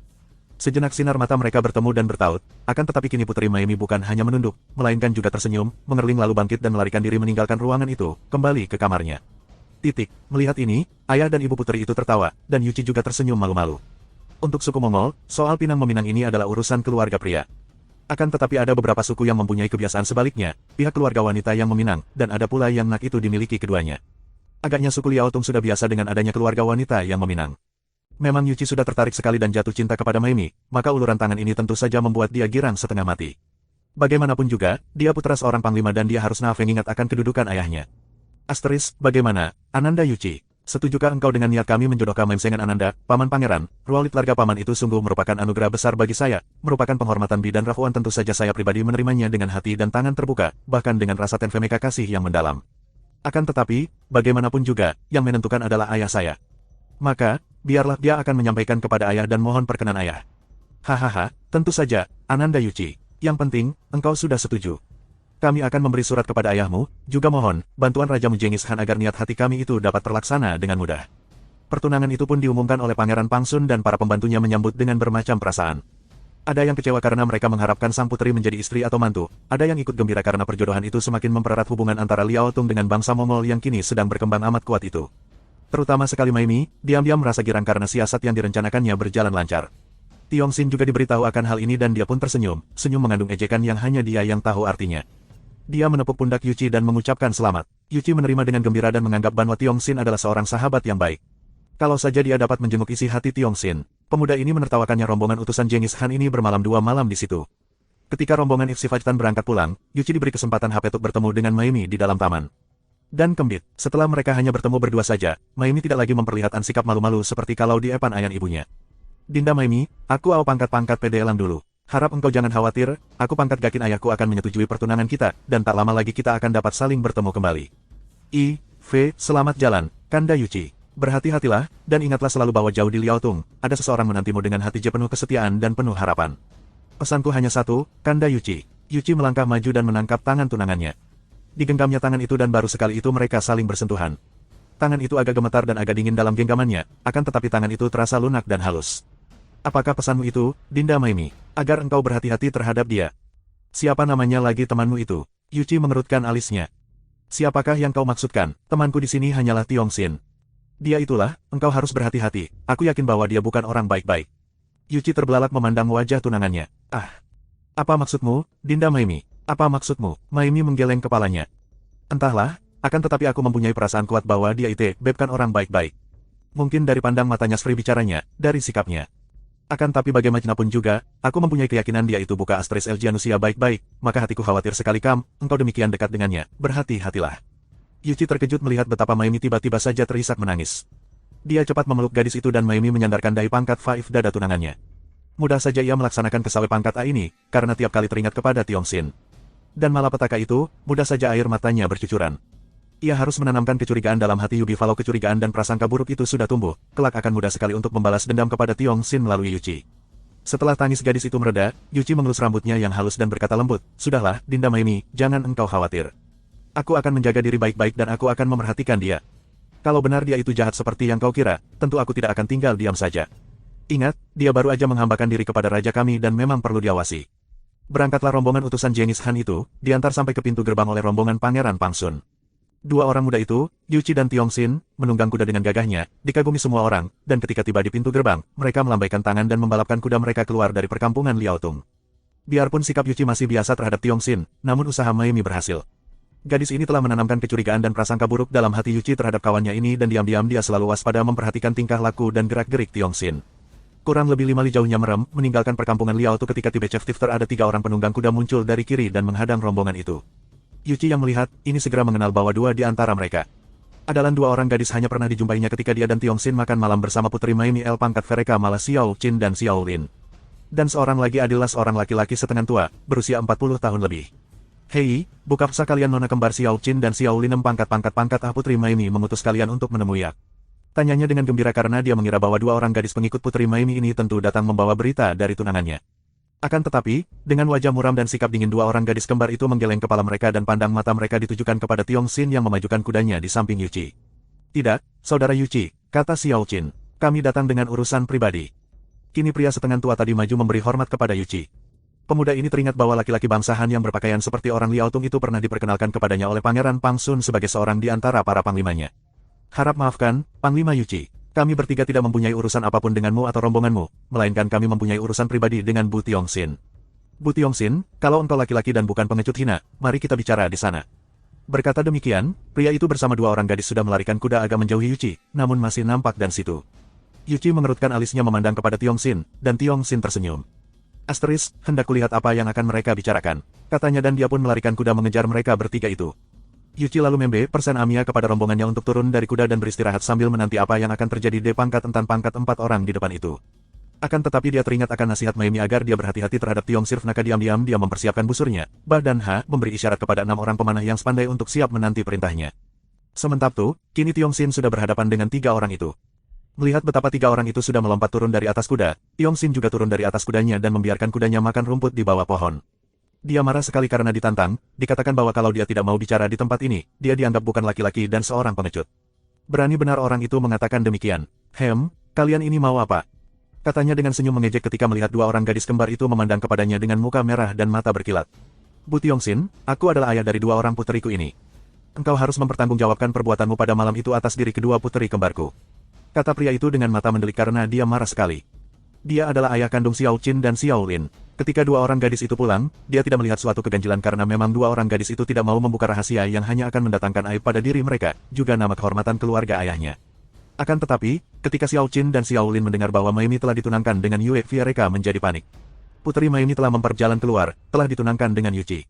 Sejenak sinar mata mereka bertemu dan bertaut, akan tetapi kini Putri Maimi bukan hanya menunduk, melainkan juga tersenyum, mengerling lalu bangkit dan melarikan diri meninggalkan ruangan itu, kembali ke kamarnya. Melihat ini, ayah dan ibu putri itu tertawa, dan Yuchi juga tersenyum malu-malu. Untuk suku Mongol, soal pinang meminang ini adalah urusan keluarga pria. Akan tetapi ada beberapa suku yang mempunyai kebiasaan sebaliknya, pihak keluarga wanita yang meminang, dan ada pula yang nak itu dimiliki keduanya. Agaknya suku Liao Tung sudah biasa dengan adanya keluarga wanita yang meminang. Memang Yuchi sudah tertarik sekali dan jatuh cinta kepada Maimi, maka uluran tangan ini tentu saja membuat dia girang setengah mati. Bagaimanapun juga, dia putra seorang panglima dan dia harus nafeng ingat akan kedudukan ayahnya. Asteris, bagaimana, Ananda Yuchi? Setujukah engkau dengan niat kami menjodohkan Mem dengan Ananda, Paman Pangeran? Rualit larga Paman itu sungguh merupakan anugerah besar bagi saya, merupakan penghormatan Bi dan Rafuan tentu saja saya pribadi menerimanya dengan hati dan tangan terbuka, bahkan dengan rasa tenfemeka kasih yang mendalam. Akan tetapi, bagaimanapun juga, yang menentukan adalah ayah saya. Maka, biarlah dia akan menyampaikan kepada ayah dan mohon perkenan ayah. Hahaha, tentu saja, Ananda Yuchi. Yang penting, engkau sudah setuju. Kami akan memberi surat kepada ayahmu, juga mohon, bantuan Rajamu Genghis Khan agar niat hati kami itu dapat terlaksana dengan mudah. Pertunangan itu pun diumumkan oleh Pangeran Pangsun dan para pembantunya menyambut dengan bermacam perasaan. Ada yang kecewa karena mereka mengharapkan sang putri menjadi istri atau mantu, ada yang ikut gembira karena perjodohan itu semakin mempererat hubungan antara Liao Tung dengan bangsa Mongol yang kini sedang berkembang amat kuat itu. Terutama sekali Maimi, diam-diam merasa girang karena siasat yang direncanakannya berjalan lancar. Tiongsin juga diberitahu akan hal ini dan dia pun tersenyum, senyum mengandung ejekan yang hanya dia yang tahu artinya. Dia menepuk pundak Yuchi dan mengucapkan selamat. Yuchi menerima dengan gembira dan menganggap bahwa Tiongsin adalah seorang sahabat yang baik. Kalau saja dia dapat menjenguk isi hati Tiongsin, pemuda ini menertawakannya rombongan utusan Genghis Khan ini bermalam 2 malam di situ. Ketika rombongan Ipsifajtan berangkat pulang, Yuchi diberi kesempatan Hapetuk bertemu dengan Maimi di dalam taman. Dan kembit, setelah mereka hanya bertemu berdua saja, Maimi tidak lagi memperlihatkan sikap malu-malu seperti kalau di epan ayah ibunya. Dinda Maimi, aku au pangkat-pangkat PDLan dulu. Harap engkau jangan khawatir, aku pangkat gakin ayahku akan menyetujui pertunangan kita, dan tak lama lagi kita akan dapat saling bertemu kembali. Selamat jalan, Kanda Yuchi. Berhati-hatilah, dan ingatlah selalu bahwa jauh di Liao Tung, ada seseorang menantimu dengan hati penuh kesetiaan dan penuh harapan. Pesanku hanya satu, Kanda Yuchi. Yuchi melangkah maju dan menangkap tangan tunangannya. Digenggamnya tangan itu dan baru sekali itu mereka saling bersentuhan. Tangan itu agak gemetar dan agak dingin dalam genggamannya, akan tetapi tangan itu terasa lunak dan halus. Apakah pesanmu itu, Dinda Maimi? Agar engkau berhati-hati terhadap dia. Siapa namanya lagi temanmu itu? Yuchi mengerutkan alisnya. Siapakah yang kau maksudkan? Temanku di sini hanyalah Tiongsin. Dia itulah, engkau harus berhati-hati, aku yakin bahwa dia bukan orang baik-baik. Yuchi terbelalak memandang wajah tunangannya. Apa maksudmu, Dinda Maimi? Apa maksudmu? Maimi menggeleng kepalanya. Entahlah, akan tetapi aku mempunyai perasaan kuat bahwa dia itu bukan orang baik-baik. Mungkin dari pandang matanya Sri bicaranya, dari sikapnya. Akan tapi bagaimanapun juga, aku mempunyai keyakinan dia itu bukan Asteris Elgianusia baik-baik, maka hatiku khawatir sekali engkau demikian dekat dengannya, berhati-hatilah. Yuchi terkejut melihat betapa Maimi tiba-tiba saja terisak menangis. Dia cepat memeluk gadis itu dan Maimi menyandarkan dahi pangkat Faif dada tunangannya. Mudah saja ia melaksanakan kesawe pangkat A ini, karena tiap kali teringat kepada Tiongsin. Dan malapetaka itu, mudah saja air matanya bercucuran. Ia harus menanamkan kecurigaan dalam hati Yubi kalau kecurigaan dan prasangka buruk itu sudah tumbuh, kelak akan mudah sekali untuk membalas dendam kepada Tiongsin melalui Yuchi. Setelah tangis gadis itu mereda, Yuchi mengelus rambutnya yang halus dan berkata lembut, "Sudahlah, Dinda Maimi, jangan engkau khawatir. Aku akan menjaga diri baik-baik dan aku akan memerhatikan dia. Kalau benar dia itu jahat seperti yang kau kira, tentu aku tidak akan tinggal diam saja. Ingat, dia baru aja menghambakan diri kepada raja kami dan memang perlu diawasi." Berangkatlah rombongan utusan Genghis Khan itu, diantar sampai ke pintu gerbang oleh rombongan Pangeran Pangsun. Dua orang muda itu, Yuchi dan Tiongsin, menunggang kuda dengan gagahnya, dikagumi semua orang, dan ketika tiba di pintu gerbang, mereka melambaikan tangan dan membalapkan kuda mereka keluar dari perkampungan Liao Tung. Biarpun sikap Yuchi masih biasa terhadap Tiongsin, namun usaha Maimi berhasil. Gadis ini telah menanamkan kecurigaan dan prasangka buruk dalam hati Yuchi terhadap kawannya ini dan diam-diam dia selalu waspada memperhatikan tingkah laku dan gerak-gerik Tiongsin. Kurang lebih 5 li jauhnya merem, meninggalkan perkampungan Liao Tung ketika tiba Chief Tifter ada 3 orang penunggang kuda muncul dari kiri dan menghadang rombongan itu. Yuchi yang melihat, ini segera mengenal bahwa 2 di antara mereka adalah 2 orang gadis hanya pernah dijumpainya ketika dia dan Tiongsin makan malam bersama putri Maimi El pangkat Vereka malah Xiao Qin dan Xiao Lin. Dan seorang lagi adalah seorang laki-laki setengah tua, berusia 40 tahun lebih. "Hei, bukankah kalian nona kembar Xiao Qin dan Xiao Lin pangkat-pangkat putri Maimi mengutus kalian untuk menemui aku?" Tanyanya dengan gembira karena dia mengira bahwa 2 orang gadis pengikut putri Maimi ini tentu datang membawa berita dari tunangannya. Akan tetapi, dengan wajah muram dan sikap dingin 2 orang gadis kembar itu menggeleng kepala mereka dan pandang mata mereka ditujukan kepada Tiongsin yang memajukan kudanya di samping Yuchi. "Tidak, saudara Yuchi," kata Xiao Qin. "Kami datang dengan urusan pribadi." Kini pria setengah tua tadi maju memberi hormat kepada Yuchi. Pemuda ini teringat bahwa laki-laki bangsa Han yang berpakaian seperti orang Liao Tung itu pernah diperkenalkan kepadanya oleh Pangeran Pangsun sebagai seorang di antara para panglimanya. "Harap maafkan, Panglima Yuchi. Kami bertiga tidak mempunyai urusan apapun denganmu atau rombonganmu, melainkan kami mempunyai urusan pribadi dengan Bu Tiongsin." "Bu Tiongsin, kalau engkau laki-laki dan bukan pengecut hina, mari kita bicara di sana." Berkata demikian, pria itu bersama 2 orang gadis sudah melarikan kuda agak menjauhi Yuchi, namun masih nampak dan situ. Yuchi mengerutkan alisnya memandang kepada Tiongsin, dan Tiongsin tersenyum. "Asteris, hendak kulihat apa yang akan mereka bicarakan." Katanya dan dia pun melarikan kuda mengejar mereka bertiga itu. Yuchi lalu membe% Amiya kepada rombongannya untuk turun dari kuda dan beristirahat sambil menanti apa yang akan terjadi di pangkat entan pangkat 4 orang di depan itu. Akan tetapi dia teringat akan nasihat Mayumi agar dia berhati-hati terhadap Tiong Sirf, maka diam-diam dia mempersiapkan busurnya. Ba dan Ha memberi isyarat kepada 6 orang pemanah yang sepandai untuk siap menanti perintahnya. Sementara itu, kini Tiong Xin sudah berhadapan dengan 3 orang itu. Melihat betapa 3 orang itu sudah melompat turun dari atas kuda, Tiong Xin juga turun dari atas kudanya dan membiarkan kudanya makan rumput di bawah pohon. Dia marah sekali karena ditantang, dikatakan bahwa kalau dia tidak mau bicara di tempat ini, dia dianggap bukan laki-laki dan seorang pengecut. Berani benar orang itu mengatakan demikian. Kalian ini mau apa? Katanya dengan senyum mengejek ketika melihat 2 orang gadis kembar itu memandang kepadanya dengan muka merah dan mata berkilat. Bu Tiong Xin, aku adalah ayah dari 2 orang puteriku ini. Engkau harus mempertanggungjawabkan perbuatanmu pada malam itu atas diri kedua puteri kembarku. Kata pria itu dengan mata mendelik karena dia marah sekali. Dia adalah ayah kandung Xiao Qin dan Xiao Lin. Ketika 2 orang gadis itu pulang, dia tidak melihat suatu keganjilan karena memang 2 orang gadis itu tidak mau membuka rahasia yang hanya akan mendatangkan aib pada diri mereka, juga nama kehormatan keluarga ayahnya. Akan tetapi, ketika Xiao Qin dan Xiao Lin mendengar bahwa Mayumi telah ditunangkan dengan Yue, mereka menjadi panik. Puteri Mayumi telah memperjalan keluar, telah ditunangkan dengan Yuchi.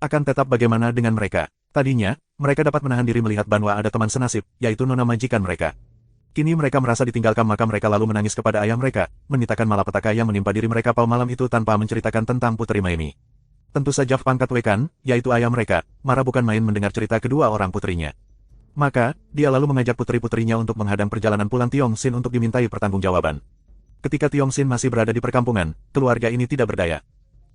Akan tetap bagaimana dengan mereka? Tadinya, mereka dapat menahan diri melihat bahwa ada teman senasib, yaitu nona majikan mereka. Kini mereka merasa ditinggalkan, maka mereka lalu menangis kepada ayah mereka, menitakan malapetaka yang menimpa diri mereka pada malam itu tanpa menceritakan tentang Puteri Mayumi. Tentu saja pangkat Wekan, yaitu ayah mereka, marah bukan main mendengar cerita kedua orang putrinya. Maka, dia lalu mengajak putri-putrinya untuk menghadang perjalanan pulang Tiong Xin untuk dimintai pertanggungjawaban. Ketika Tiong Xin masih berada di perkampungan, keluarga ini tidak berdaya.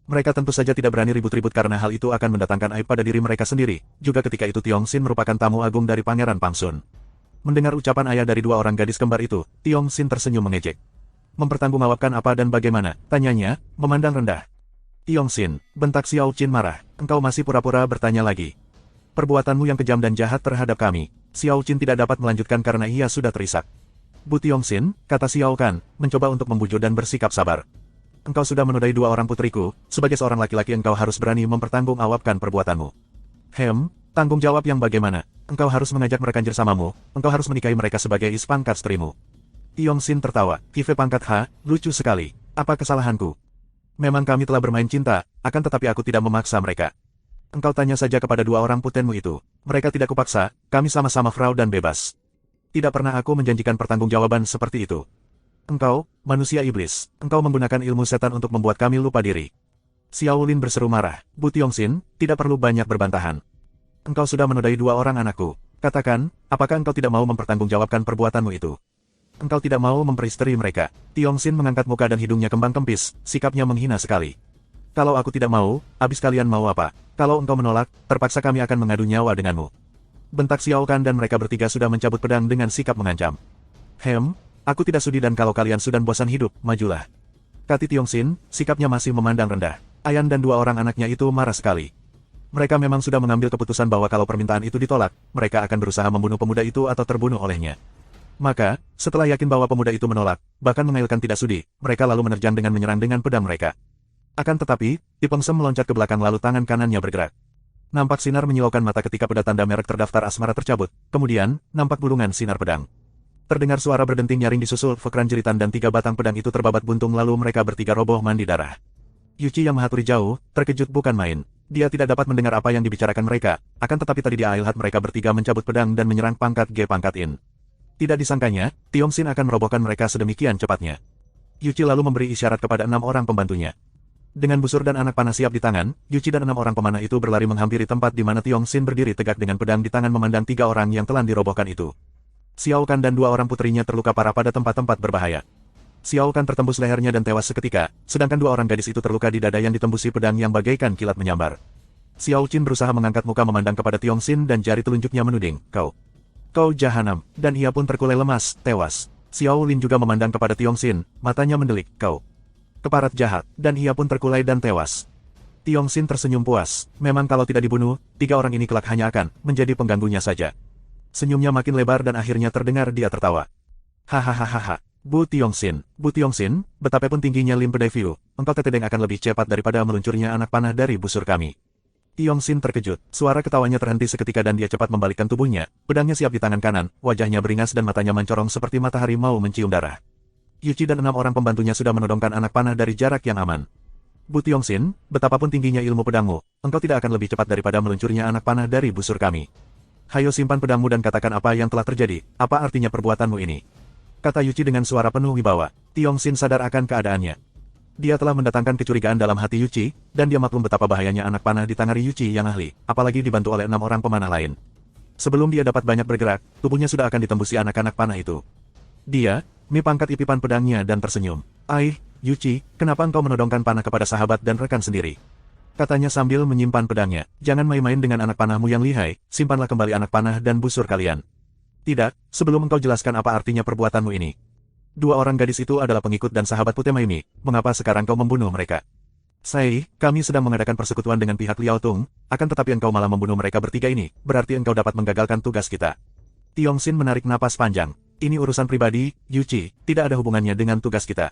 Mereka tentu saja tidak berani ribut-ribut karena hal itu akan mendatangkan aib pada diri mereka sendiri, juga ketika itu Tiong Xin merupakan tamu agung dari Pangeran Pangsun. Mendengar ucapan ayah dari 2 orang gadis kembar itu, Tiong Xin tersenyum mengejek. Mempertanggungjawabkan apa dan bagaimana? Tanyanya, memandang rendah. Tiong Xin, bentak Xiao Qin marah, engkau masih pura-pura bertanya lagi. Perbuatanmu yang kejam dan jahat terhadap kami. Xiao Qin tidak dapat melanjutkan karena ia sudah terisak. Bu Tiong Xin, kata Xiao Kan, mencoba untuk membujuk dan bersikap sabar. Engkau sudah menodai 2 orang putriku, sebagai seorang laki-laki engkau harus berani mempertanggungjawabkan perbuatanmu. Tanggung jawab yang bagaimana? Engkau harus mengajak mereka bersamamu, engkau harus menikahi mereka sebagai pangkat istrimu. Tiong Xin tertawa, pangkat Ha, lucu sekali, apa kesalahanku? Memang kami telah bermain cinta, akan tetapi aku tidak memaksa mereka. Engkau tanya saja kepada 2 orang putenmu itu, mereka tidak kupaksa, kami sama-sama frau dan bebas. Tidak pernah aku menjanjikan pertanggungjawaban seperti itu. Engkau, manusia iblis, engkau menggunakan ilmu setan untuk membuat kami lupa diri. Xiao Lin berseru marah, Bu Tiong Xin, tidak perlu banyak berbantahan. Engkau sudah menodai 2 orang anakku. Katakan, apakah engkau tidak mau mempertanggungjawabkan perbuatanmu itu? Engkau tidak mau memperistri mereka. Tiong Xin mengangkat muka dan hidungnya kembang kempis, sikapnya menghina sekali. Kalau aku tidak mau, habis kalian mau apa? Kalau engkau menolak, terpaksa kami akan mengadu nyawa denganmu. Bentak Xiao Kan dan mereka bertiga sudah mencabut pedang dengan sikap mengancam. Aku tidak sudi dan kalau kalian sudah bosan hidup, majulah. Kata Tiong Xin, sikapnya masih memandang rendah. Ayan dan 2 orang anaknya itu marah sekali. Mereka memang sudah mengambil keputusan bahwa kalau permintaan itu ditolak, mereka akan berusaha membunuh pemuda itu atau terbunuh olehnya. Maka, setelah yakin bahwa pemuda itu menolak, bahkan mengayalkan tidak sudi, mereka lalu menerjang dengan menyerang dengan pedang mereka. Akan tetapi, Tipeng Sem meloncat ke belakang lalu tangan kanannya bergerak. Nampak sinar menyilaukan mata ketika peda tanda merek terdaftar asmara tercabut, kemudian, nampak bulungan sinar pedang. Terdengar suara berdenting nyaring disusul fekran jeritan dan 3 batang pedang itu terbabat buntung lalu mereka bertiga roboh mandi darah. Yuchi yang mahaturi jauh, terkejut bukan main. Dia tidak dapat mendengar apa yang dibicarakan mereka, akan tetapi tadi dia lihat mereka bertiga mencabut pedang dan menyerang pangkat G pangkat In. Tidak disangkanya, Tiong Xin akan merobohkan mereka sedemikian cepatnya. Yuchi lalu memberi isyarat kepada 6 orang pembantunya. Dengan busur dan anak panah siap di tangan, Yuchi dan 6 orang pemanah itu berlari menghampiri tempat di mana Tiong Xin berdiri tegak dengan pedang di tangan memandang 3 orang yang telah dirobohkan itu. Xiao Kan dan 2 orang putrinya terluka parah pada tempat-tempat berbahaya. Xiao Kan tertembus lehernya dan tewas seketika, sedangkan 2 orang gadis itu terluka di dada yang ditembusi pedang yang bagaikan kilat menyambar. Xiao Qin berusaha mengangkat muka memandang kepada Tiong Xin dan jari telunjuknya menuding, Kau jahanam, dan ia pun terkulai lemas, tewas. Xiao Lin juga memandang kepada Tiong Xin, matanya mendelik, Kau keparat jahat, dan ia pun terkulai dan tewas. Tiong Xin tersenyum puas, memang kalau tidak dibunuh, 3 orang ini kelak hanya akan menjadi pengganggunya saja. Senyumnya makin lebar dan akhirnya terdengar dia tertawa. Hahaha. Bu Tiong Xin, betapapun tingginya Lim Pedai View, engkau tetedeng akan lebih cepat daripada meluncurnya anak panah dari busur kami. Tiong Xin terkejut, suara ketawanya terhenti seketika dan dia cepat membalikkan tubuhnya, pedangnya siap di tangan kanan, wajahnya beringas dan matanya mencorong seperti matahari mau mencium darah. Yuchi dan 6 orang pembantunya sudah menodongkan anak panah dari jarak yang aman. Bu Tiongxin, betapapun tingginya ilmu pedangmu, engkau tidak akan lebih cepat daripada meluncurnya anak panah dari busur kami. Hayo simpan pedangmu dan katakan apa yang telah terjadi, apa artinya perbuatanmu ini. Kata Yuci dengan suara penuh wibawa. Tiongxin sadar akan keadaannya. Dia telah mendatangkan kecurigaan dalam hati Yuci, dan dia maklum betapa bahayanya anak panah ditangani Yuci yang ahli, apalagi dibantu oleh 6 orang pemanah lain. Sebelum dia dapat banyak bergerak, tubuhnya sudah akan ditembusi anak-anak panah itu. Dia, mengangkat ipipan pedangnya dan tersenyum. Yuci, kenapa engkau menodongkan panah kepada sahabat dan rekan sendiri? Katanya sambil menyimpan pedangnya. Jangan main-main dengan anak panahmu yang lihai, simpanlah kembali anak panah dan busur kalian. Tidak, sebelum engkau jelaskan apa artinya perbuatanmu ini. 2 orang gadis itu adalah pengikut dan sahabat Putih Maimi, mengapa sekarang kau membunuh mereka? Kami sedang mengadakan persekutuan dengan pihak Liao Tung, akan tetapi engkau malah membunuh mereka bertiga ini, berarti engkau dapat menggagalkan tugas kita. Tiongxin menarik napas panjang. Ini urusan pribadi, Yuci, tidak ada hubungannya dengan tugas kita.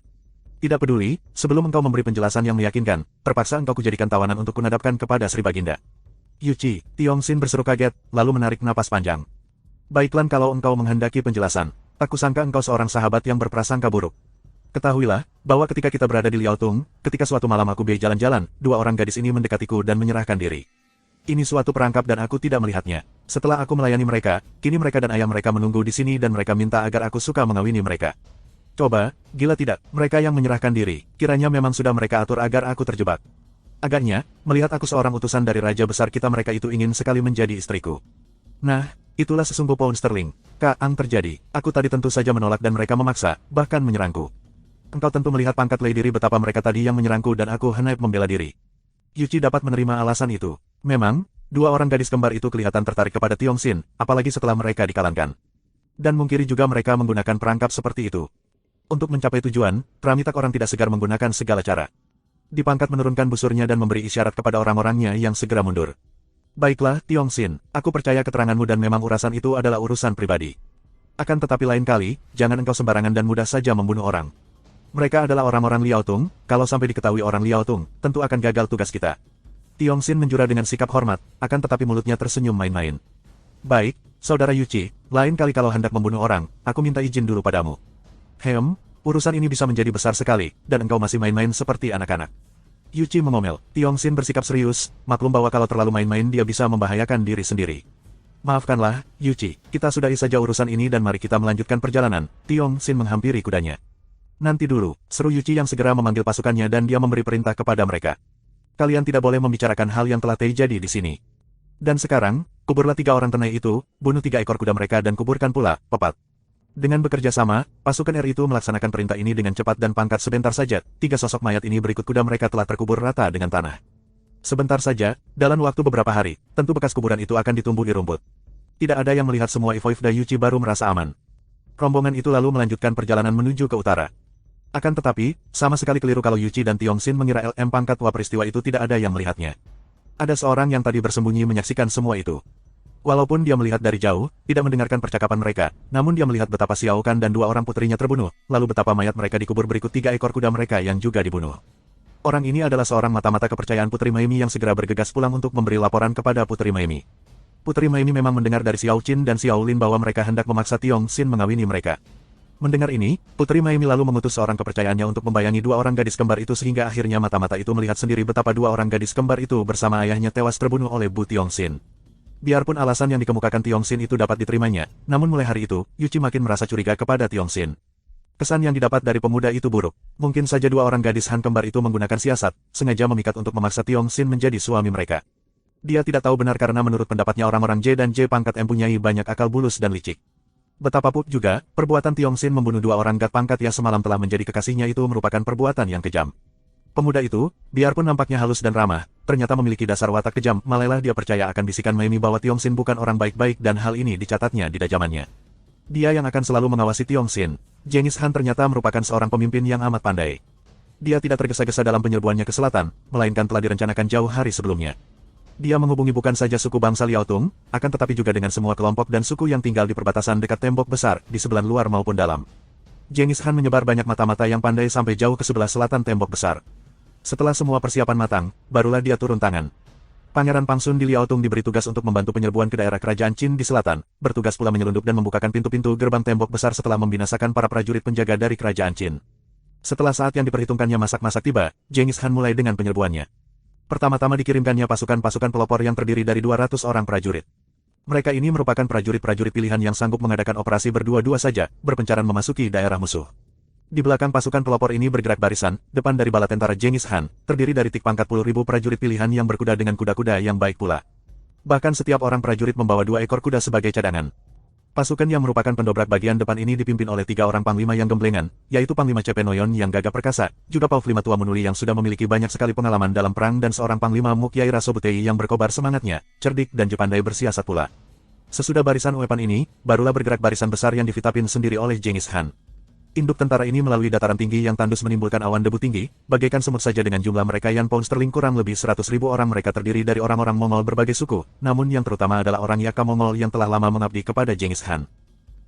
Tidak peduli, sebelum engkau memberi penjelasan yang meyakinkan, terpaksa engkau kujadikan tawanan untuk kunadapkan kepada Sri Baginda. Yuci, Tiongxin berseru kaget, lalu menarik napas panjang. Baiklah kalau engkau menghendaki penjelasan, tak kusangka engkau seorang sahabat yang berprasangka buruk. Ketahuilah, bahwa ketika kita berada di Liao Tung, ketika suatu malam aku jalan-jalan, 2 orang gadis ini mendekatiku dan menyerahkan diri. Ini suatu perangkap dan aku tidak melihatnya. Setelah aku melayani mereka, kini mereka dan ayah mereka menunggu di sini dan mereka minta agar aku suka mengawini mereka. Coba, gila tidak, mereka yang menyerahkan diri, kiranya memang sudah mereka atur agar aku terjebak. Agaknya, melihat aku seorang utusan dari raja besar kita mereka itu ingin sekali menjadi istriku. Nah, itulah sesungguh pound sterling. Ang terjadi, aku tadi tentu saja menolak dan mereka memaksa, bahkan menyerangku. Engkau tentu melihat pangkat lay diri betapa mereka tadi yang menyerangku dan aku hendak membela diri. Yuci dapat menerima alasan itu. Memang, 2 orang gadis kembar itu kelihatan tertarik kepada Tiongxin, apalagi setelah mereka dikalahkan. Dan mungkiri juga mereka menggunakan perangkap seperti itu. Untuk mencapai tujuan, Pramitak orang tidak segar menggunakan segala cara. Dipangkat menurunkan busurnya dan memberi isyarat kepada orang-orangnya yang segera mundur. Baiklah, Tiongxin, aku percaya keteranganmu dan memang urasan itu adalah urusan pribadi. Akan tetapi lain kali, jangan engkau sembarangan dan mudah saja membunuh orang. Mereka adalah orang-orang Liao Tung, kalau sampai diketahui orang Liao Tung, tentu akan gagal tugas kita. Tiongxin menjura dengan sikap hormat, akan tetapi mulutnya tersenyum main-main. Baik, saudara Yuci, lain kali kalau hendak membunuh orang, aku minta izin dulu padamu. Urusan ini bisa menjadi besar sekali, dan engkau masih main-main seperti anak-anak. Yuci mengomel. Tiongxin bersikap serius, maklum bahwa kalau terlalu main-main dia bisa membahayakan diri sendiri. Maafkanlah, Yuci, kita sudahi saja urusan ini dan mari kita melanjutkan perjalanan. Tiongxin menghampiri kudanya. Nanti dulu, seru Yuci yang segera memanggil pasukannya dan dia memberi perintah kepada mereka. Kalian tidak boleh membicarakan hal yang telah terjadi di sini. Dan sekarang, kuburlah 3 orang tenai itu, bunuh 3 ekor kuda mereka dan kuburkan pula, Pepat. Dengan bekerja sama, pasukan itu melaksanakan perintah ini dengan cepat dan pangkat sebentar saja, 3 sosok mayat ini berikut kuda mereka telah terkubur rata dengan tanah. Sebentar saja, dalam waktu beberapa hari, tentu bekas kuburan itu akan ditumbuh di rumput. Tidak ada yang melihat semua Ivoifda Yuci baru merasa aman. Rombongan itu lalu melanjutkan perjalanan menuju ke utara. Akan tetapi, sama sekali keliru kalau Yuci dan Tiongxin mengira pangkat tua peristiwa itu tidak ada yang melihatnya. Ada seorang yang tadi bersembunyi menyaksikan semua itu. Walaupun dia melihat dari jauh, tidak mendengarkan percakapan mereka, namun dia melihat betapa Xiao Kan dan 2 orang putrinya terbunuh, lalu betapa mayat mereka dikubur berikut 3 ekor kuda mereka yang juga dibunuh. Orang ini adalah seorang mata-mata kepercayaan Putri Maimi yang segera bergegas pulang untuk memberi laporan kepada Putri Maimi. Putri Maimi memang mendengar dari Xiao Qin dan Xiao Lin bahwa mereka hendak memaksa Tiongxin mengawini mereka. Mendengar ini, Putri Maimi lalu mengutus seorang kepercayaannya untuk membayangi 2 orang gadis kembar itu sehingga akhirnya mata-mata itu melihat sendiri betapa 2 orang gadis kembar itu bersama ayahnya tewas terbunuh oleh Bu Tiongxin. Biarpun alasan yang dikemukakan Tiongxin itu dapat diterimanya, namun mulai hari itu, Yuci makin merasa curiga kepada Tiongxin. Kesan yang didapat dari pemuda itu buruk. Mungkin saja 2 orang gadis Han kembar itu menggunakan siasat, sengaja memikat untuk memaksa Tiongxin menjadi suami mereka. Dia tidak tahu benar karena menurut pendapatnya orang-orang J dan J pangkat mempunyai banyak akal bulus dan licik. Betapapun juga, perbuatan Tiongxin membunuh 2 orang gad pangkat yang semalam telah menjadi kekasihnya itu merupakan perbuatan yang kejam. Pemuda itu, biarpun nampaknya halus dan ramah, ternyata memiliki dasar watak kejam, malah dia percaya akan bisikan Maimi bahwa Tiongxin bukan orang baik-baik dan hal ini dicatatnya di dajamannya. Dia yang akan selalu mengawasi Tiongxin. Genghis Han ternyata merupakan seorang pemimpin yang amat pandai. Dia tidak tergesa-gesa dalam penyerbuannya ke selatan, melainkan telah direncanakan jauh hari sebelumnya. Dia menghubungi bukan saja suku bangsa Liao Tung, akan tetapi juga dengan semua kelompok dan suku yang tinggal di perbatasan dekat tembok besar, di sebelah luar maupun dalam. Genghis Han menyebar banyak mata-mata yang pandai sampai jauh ke sebelah selatan tembok besar. Setelah semua persiapan matang, barulah dia turun tangan. Pangeran Pangsun di Liao Tung diberi tugas untuk membantu penyerbuan ke daerah kerajaan Qin di selatan, bertugas pula menyelundup dan membukakan pintu-pintu gerbang tembok besar setelah membinasakan para prajurit penjaga dari kerajaan Qin. Setelah saat yang diperhitungkannya masak-masak tiba, Genghis Khan mulai dengan penyerbuannya. Pertama-tama dikirimkannya pasukan-pasukan pelopor yang terdiri dari 200 orang prajurit. Mereka ini merupakan prajurit-prajurit pilihan yang sanggup mengadakan operasi berdua-dua saja, berpencaran memasuki daerah musuh. Di belakang pasukan pelopor ini bergerak barisan, depan dari bala tentara Genghis Khan, terdiri dari tik pangkat 10.000 prajurit pilihan yang berkuda dengan kuda-kuda yang baik pula. Bahkan setiap orang prajurit membawa 2 ekor kuda sebagai cadangan. Pasukan yang merupakan pendobrak bagian depan ini dipimpin oleh 3 orang panglima yang gemblengan, yaitu Panglima Chepe Noyon yang gagah perkasa, juga Panglima Tua Munuli yang sudah memiliki banyak sekali pengalaman dalam perang dan seorang Panglima Mukyai Rasobutei yang berkobar semangatnya, cerdik dan pandai bersiasat pula. Sesudah barisan wepan ini, barulah bergerak barisan besar yang divitapin sendiri oleh Genghis Khan. Induk tentara ini melalui dataran tinggi yang tandus menimbulkan awan debu tinggi, bagaikan semut saja dengan jumlah mereka yang pound sterling kurang lebih 100.000 orang. Mereka terdiri dari orang-orang Mongol berbagai suku, namun yang terutama adalah orang Yaka Mongol yang telah lama mengabdi kepada Genghis Khan.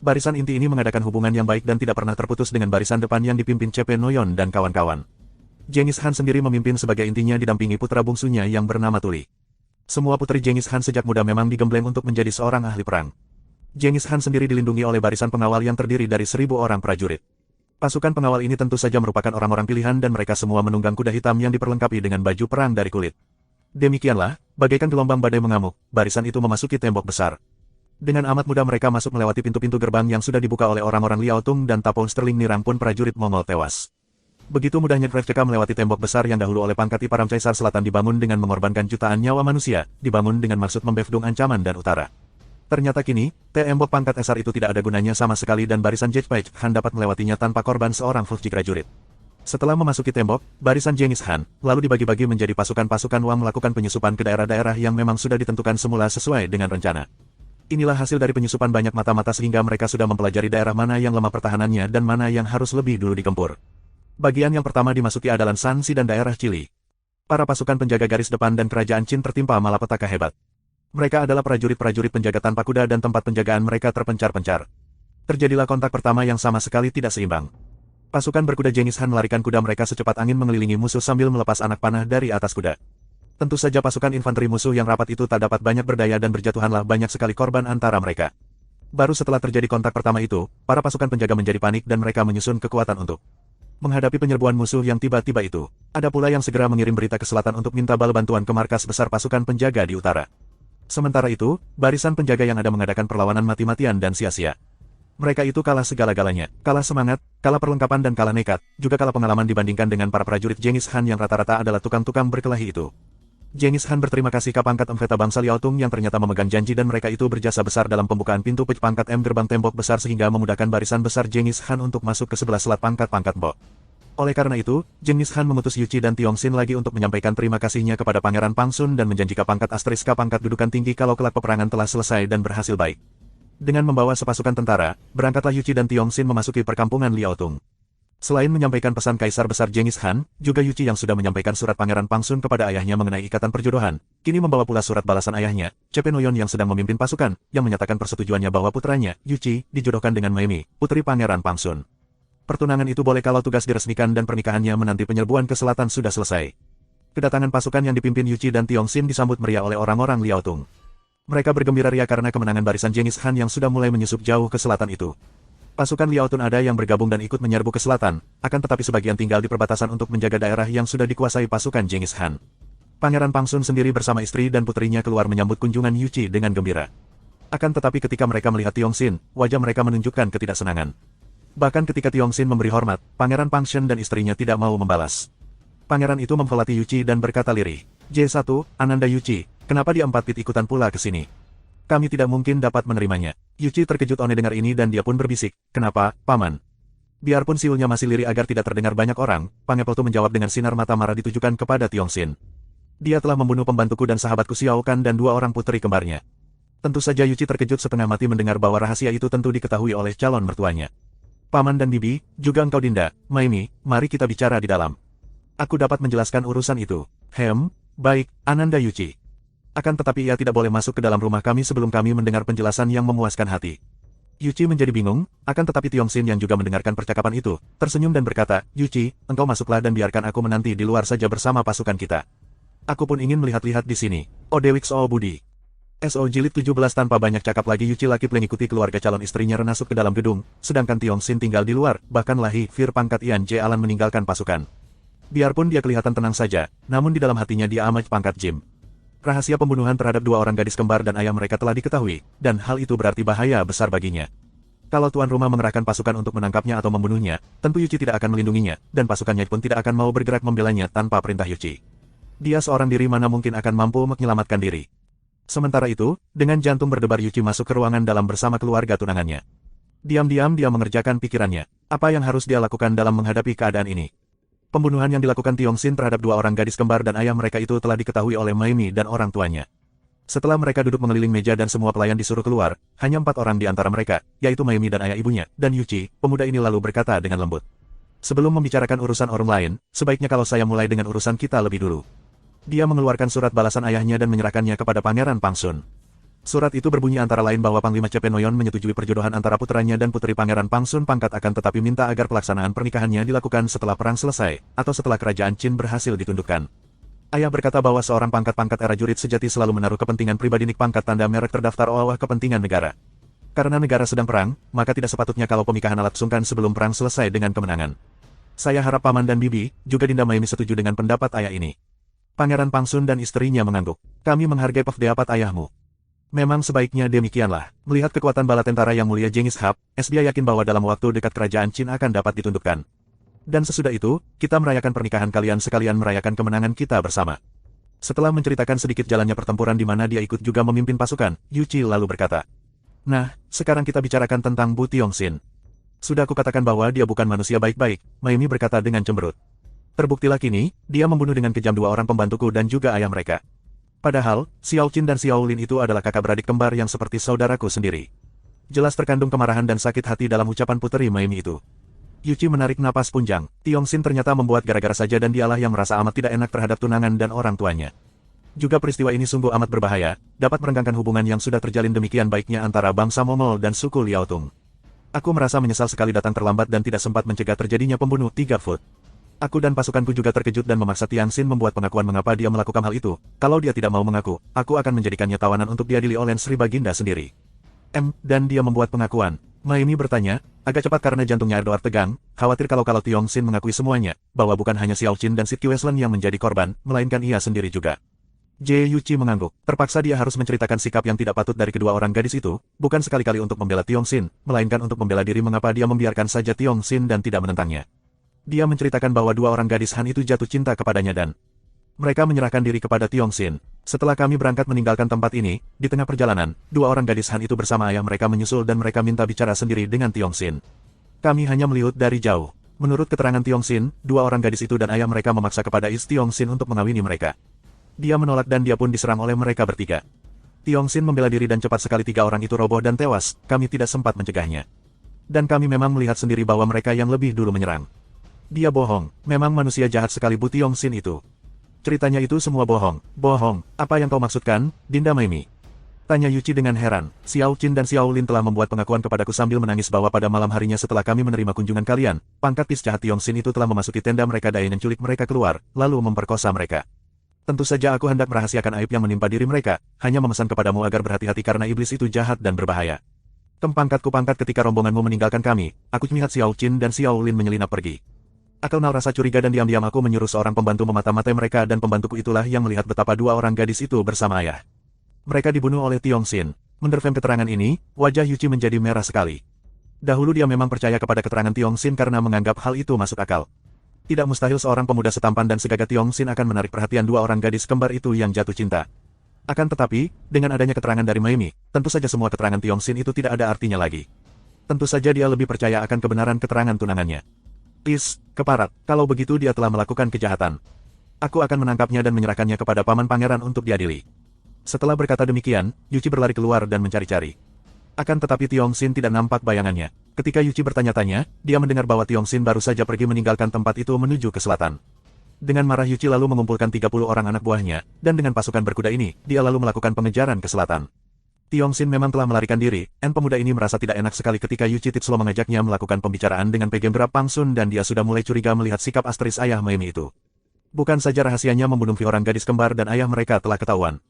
Barisan inti ini mengadakan hubungan yang baik dan tidak pernah terputus dengan barisan depan yang dipimpin Chepe Noyon dan kawan-kawan. Genghis Khan sendiri memimpin sebagai intinya didampingi putra bungsunya yang bernama Tuli. Semua putri Genghis Khan sejak muda memang digembleng untuk menjadi seorang ahli perang. Genghis Khan sendiri dilindungi oleh barisan pengawal yang terdiri dari 1.000 orang prajurit. Pasukan pengawal ini tentu saja merupakan orang-orang pilihan dan mereka semua menunggang kuda hitam yang diperlengkapi dengan baju perang dari kulit. Demikianlah, bagaikan gelombang badai mengamuk, barisan itu memasuki tembok besar. Dengan amat mudah mereka masuk melewati pintu-pintu gerbang yang sudah dibuka oleh orang-orang Liao Tung dan Tapon Sterling Nirang pun prajurit Mongol tewas. Begitu mudahnya mereka melewati tembok besar yang dahulu oleh pangkat Iparam Caesar Selatan dibangun dengan mengorbankan jutaan nyawa manusia, dibangun dengan maksud membefdung ancaman dan utara. Ternyata kini, tembok pangkat Esar itu tidak ada gunanya sama sekali dan barisan Genghis Khan dapat melewatinya tanpa korban seorang Fulci prajurit. Setelah memasuki tembok, barisan Genghis Khan, lalu dibagi-bagi menjadi pasukan-pasukan Wang melakukan penyusupan ke daerah-daerah yang memang sudah ditentukan semula sesuai dengan rencana. Inilah hasil dari penyusupan banyak mata-mata sehingga mereka sudah mempelajari daerah mana yang lemah pertahanannya dan mana yang harus lebih dulu digempur. Bagian yang pertama dimasuki adalah Shanxi dan daerah Chili. Para pasukan penjaga garis depan dan kerajaan Qin tertimpa malapetaka hebat. Mereka adalah prajurit-prajurit penjaga tanpa kuda dan tempat penjagaan mereka terpencar-pencar. Terjadilah kontak pertama yang sama sekali tidak seimbang. Pasukan berkuda Genghis Khan melarikan kuda mereka secepat angin mengelilingi musuh sambil melepas anak panah dari atas kuda. Tentu saja pasukan infanteri musuh yang rapat itu tak dapat banyak berdaya dan berjatuhanlah banyak sekali korban antara mereka. Baru setelah terjadi kontak pertama itu, para pasukan penjaga menjadi panik dan mereka menyusun kekuatan untuk menghadapi penyerbuan musuh yang tiba-tiba itu. Ada pula yang segera mengirim berita ke selatan untuk minta bala bantuan ke markas besar pasukan penjaga di utara. Sementara itu, barisan penjaga yang ada mengadakan perlawanan mati-matian dan sia-sia. Mereka itu kalah segala-galanya, kalah semangat, kalah perlengkapan dan kalah nekat, juga kalah pengalaman dibandingkan dengan para prajurit Genghis Khan yang rata-rata adalah tukang-tukang berkelahi itu. Genghis Khan berterima kasih ke pangkat Emveta bangsa Liao Tung yang ternyata memegang janji dan mereka itu berjasa besar dalam pembukaan pintu pangkat M gerbang tembok besar sehingga memudahkan barisan besar Genghis Khan untuk masuk ke sebelah selat pangkat Mbo. Oleh karena itu, Genghis Khan mengutus Yuqi dan Tiongsin lagi untuk menyampaikan terima kasihnya kepada Pangeran Pangsun dan menjanjikan pangkat asteriska pangkat dudukan tinggi kalau kelak peperangan telah selesai dan berhasil baik. Dengan membawa sepasukan tentara, berangkatlah Yuqi dan Tiongsin memasuki perkampungan Liao Tung. Selain menyampaikan pesan Kaisar Besar Genghis Khan, juga Yuqi yang sudah menyampaikan surat Pangeran Pangsun kepada ayahnya mengenai ikatan perjodohan, kini membawa pula surat balasan ayahnya, Chepe Noyon yang sedang memimpin pasukan, yang menyatakan persetujuannya bahwa putranya, Yuqi, dijodohkan dengan Maimi, putri Pangeran Pangsun. Pertunangan itu boleh kalau tugas diresmikan dan pernikahannya menanti penyerbuan ke selatan sudah selesai. Kedatangan pasukan yang dipimpin Yuqi dan Tiongsin disambut meriah oleh orang-orang Liao Tung. Mereka bergembira ria karena kemenangan barisan Genghis Khan yang sudah mulai menyusup jauh ke selatan itu. Pasukan Liao Tung ada yang bergabung dan ikut menyerbu ke selatan, akan tetapi sebagian tinggal di perbatasan untuk menjaga daerah yang sudah dikuasai pasukan Genghis Khan. Pangeran Pangsun sendiri bersama istri dan putrinya keluar menyambut kunjungan Yuqi dengan gembira. Akan tetapi ketika mereka melihat Tiongsin, wajah mereka menunjukkan ketidaksenangan. Bahkan ketika Tiongsin memberi hormat, Pangeran Pangsun dan istrinya tidak mau membalas. Pangeran itu memvelati Yuqi dan berkata lirih, J1, Ananda Yuqi, kenapa dia 4 pit ikutan pula ke sini? Kami tidak mungkin dapat menerimanya. Yuqi terkejut oleh dengar ini dan dia pun berbisik, kenapa, Paman? Biarpun siulnya masih lirih agar tidak terdengar banyak orang, Pangepel itu menjawab dengan sinar mata marah ditujukan kepada Tiongsin. Dia telah membunuh pembantuku dan sahabatku Xiao Kan dan 2 orang putri kembarnya. Tentu saja Yuqi terkejut setengah mati mendengar bahwa rahasia itu tentu diketahui oleh calon mertuanya. Paman dan Bibi, juga engkau Dinda, Maimi, mari kita bicara di dalam. Aku dapat menjelaskan urusan itu. Baik, Ananda Yuqi. Akan tetapi ia tidak boleh masuk ke dalam rumah kami sebelum kami mendengar penjelasan yang memuaskan hati. Yuqi menjadi bingung, akan tetapi Tiongsin yang juga mendengarkan percakapan itu, tersenyum dan berkata, Yuqi, engkau masuklah dan biarkan aku menanti di luar saja bersama pasukan kita. Aku pun ingin melihat-lihat di sini. Oh Dewi Xo Budi. SO Jilid 17 tanpa banyak cakap lagi Yuchi Lakip mengikuti keluarga calon istrinya renasuk ke dalam gedung, sedangkan Tiong Xin tinggal di luar, bahkan Lahi Fir pangkat Ian J. Alan meninggalkan pasukan. Biarpun dia kelihatan tenang saja, namun di dalam hatinya dia amat pangkat Jim. Rahasia pembunuhan terhadap dua orang gadis kembar dan ayah mereka telah diketahui, dan hal itu berarti bahaya besar baginya. Kalau tuan rumah mengerahkan pasukan untuk menangkapnya atau membunuhnya, tentu Yuchi tidak akan melindunginya, dan pasukannya pun tidak akan mau bergerak membelanya tanpa perintah Yuchi. Dia seorang diri mana mungkin akan mampu menyelamatkan diri. Sementara itu, dengan jantung berdebar Yuchi masuk ke ruangan dalam bersama keluarga tunangannya. Diam-diam dia mengerjakan pikirannya, apa yang harus dia lakukan dalam menghadapi keadaan ini. Pembunuhan yang dilakukan Tiong Xin terhadap dua orang gadis kembar dan ayah mereka itu telah diketahui oleh Maimi dan orang tuanya. Setelah mereka duduk mengeliling meja dan semua pelayan disuruh keluar, hanya 4 orang di antara mereka, yaitu Maimi dan ayah ibunya, dan Yuchi, pemuda ini lalu berkata dengan lembut. Sebelum membicarakan urusan orang lain, sebaiknya kalau saya mulai dengan urusan kita lebih dulu. Dia mengeluarkan surat balasan ayahnya dan menyerahkannya kepada Pangeran Pangsun. Surat itu berbunyi antara lain bahwa Panglima Cepenoyon menyetujui perjodohan antara putranya dan putri Pangeran Pangsun pangkat akan tetapi minta agar pelaksanaan pernikahannya dilakukan setelah perang selesai, atau setelah kerajaan Qin berhasil ditundukkan. Ayah berkata bahwa seorang pangkat-pangkat era jurid sejati selalu menaruh kepentingan pribadi nik pangkat tanda merek terdaftar OAWA kepentingan negara. Karena negara sedang perang, maka tidak sepatutnya kalau pernikahan alat sungkan sebelum perang selesai dengan kemenangan. Saya harap Paman dan Bibi, juga Dinda Maimi setuju dengan pendapat ayah ini. Pangeran Pangsun dan istrinya mengangguk. Kami menghargai pendapat ayahmu. Memang sebaiknya demikianlah. Melihat kekuatan bala tentara yang mulia Genghis Khan, SBA yakin bahwa dalam waktu dekat kerajaan Qin akan dapat ditundukkan. Dan sesudah itu, kita merayakan pernikahan kalian sekalian merayakan kemenangan kita bersama. Setelah menceritakan sedikit jalannya pertempuran di mana dia ikut juga memimpin pasukan, Yuchi lalu berkata. Nah, sekarang kita bicarakan tentang Bu Tiong Xin. Sudah aku katakan bahwa dia bukan manusia baik-baik, Maimi berkata dengan cemberut. Terbuktilah kini, dia membunuh dengan kejam 2 orang pembantuku dan juga ayah mereka. Padahal, Xiao Qin dan Xiao Lin itu adalah kakak beradik kembar yang seperti saudaraku sendiri. Jelas terkandung kemarahan dan sakit hati dalam ucapan puteri Maimi itu. Yuchi menarik napas panjang. Tiong Xin ternyata membuat gara-gara saja dan dialah yang merasa amat tidak enak terhadap tunangan dan orang tuanya. Juga peristiwa ini sungguh amat berbahaya, dapat merenggangkan hubungan yang sudah terjalin demikian baiknya antara bangsa Momol dan suku Liaotung. Aku merasa menyesal sekali datang terlambat dan tidak sempat mencegah terjadinya pembunuh 3 foot. Aku dan pasukanku juga terkejut dan memaksa Tiang Xin membuat pengakuan mengapa dia melakukan hal itu. Kalau dia tidak mau mengaku, aku akan menjadikannya tawanan untuk diadili oleh Sri Baginda sendiri. Dan dia membuat pengakuan. Maimi bertanya, agak cepat karena jantungnya Edward tegang, khawatir kalau Tiong Xin mengakui semuanya, bahwa bukan hanya Xiao Qin dan Sid Weslan yang menjadi korban, melainkan ia sendiri juga. Yuchi mengangguk. Terpaksa dia harus menceritakan sikap yang tidak patut dari kedua orang gadis itu, bukan sekali-kali untuk membela Tiong Xin, melainkan untuk membela diri mengapa dia membiarkan saja Tiong Xin dan tidak menentangnya. Dia menceritakan bahwa 2 orang gadis Han itu jatuh cinta kepadanya dan mereka menyerahkan diri kepada Tiong Xin. Setelah kami berangkat meninggalkan tempat ini, di tengah perjalanan, 2 orang gadis Han itu bersama ayah mereka menyusul dan mereka minta bicara sendiri dengan Tiong Xin. Kami hanya melihat dari jauh. Menurut keterangan Tiong Xin, 2 orang gadis itu dan ayah mereka memaksa kepada istri Tiong Xin untuk mengawini mereka. Dia menolak dan dia pun diserang oleh mereka bertiga. Tiong Xin membela diri dan cepat sekali 3 orang itu roboh dan tewas, kami tidak sempat mencegahnya. Dan kami memang melihat sendiri bahwa mereka yang lebih dulu menyerang. Dia bohong, memang manusia jahat sekali Bu Tiong Xin itu. Ceritanya itu semua bohong. Bohong, apa yang kau maksudkan, Dinda Maimi? Tanya Yuchi dengan heran. Xiao Qin dan Xiao Lin telah membuat pengakuan kepadaku sambil menangis bahwa pada malam harinya setelah kami menerima kunjungan kalian, pangkat pis jahat Tiong Xin itu telah memasuki tenda mereka dan menculik mereka keluar, lalu memperkosa mereka. Tentu saja aku hendak merahasiakan aib yang menimpa diri mereka, hanya memesan kepadamu agar berhati-hati karena iblis itu jahat dan berbahaya. Pangkatku pangkat ketika rombonganmu meninggalkan kami, aku melihat Xiao Qin dan Xiao Lin menyelinap pergi. Aku kenal rasa curiga dan diam-diam aku menyuruh seorang pembantu memata-matai mereka dan pembantuku itulah yang melihat betapa 2 orang gadis itu bersama ayah. Mereka dibunuh oleh Tiong Xin. Mendengar keterangan ini, wajah Yuchi menjadi merah sekali. Dahulu dia memang percaya kepada keterangan Tiong Xin karena menganggap hal itu masuk akal. Tidak mustahil seorang pemuda setampan dan segagah Tiong Xin akan menarik perhatian 2 orang gadis kembar itu yang jatuh cinta. Akan tetapi, dengan adanya keterangan dari Maimi, tentu saja semua keterangan Tiong Xin itu tidak ada artinya lagi. Tentu saja dia lebih percaya akan kebenaran keterangan tunangannya. Keparat, kalau begitu dia telah melakukan kejahatan. Aku akan menangkapnya dan menyerahkannya kepada paman pangeran untuk diadili. Setelah berkata demikian, Yuchi berlari keluar dan mencari-cari. Akan tetapi Tiong Xin tidak nampak bayangannya. Ketika Yuchi bertanya-tanya, dia mendengar bahwa Tiong Xin baru saja pergi meninggalkan tempat itu menuju ke selatan. Dengan marah Yuchi lalu mengumpulkan 30 orang anak buahnya, dan dengan pasukan berkuda ini, dia lalu melakukan pengejaran ke selatan. Tiong Xin memang telah melarikan diri, pemuda ini merasa tidak enak sekali ketika Yuchi Titslo mengajaknya melakukan pembicaraan dengan Pegemdra Pangsun dan dia sudah mulai curiga melihat sikap asteris ayah Maimi itu. Bukan saja rahasianya membunuh orang gadis kembar dan ayah mereka telah ketahuan.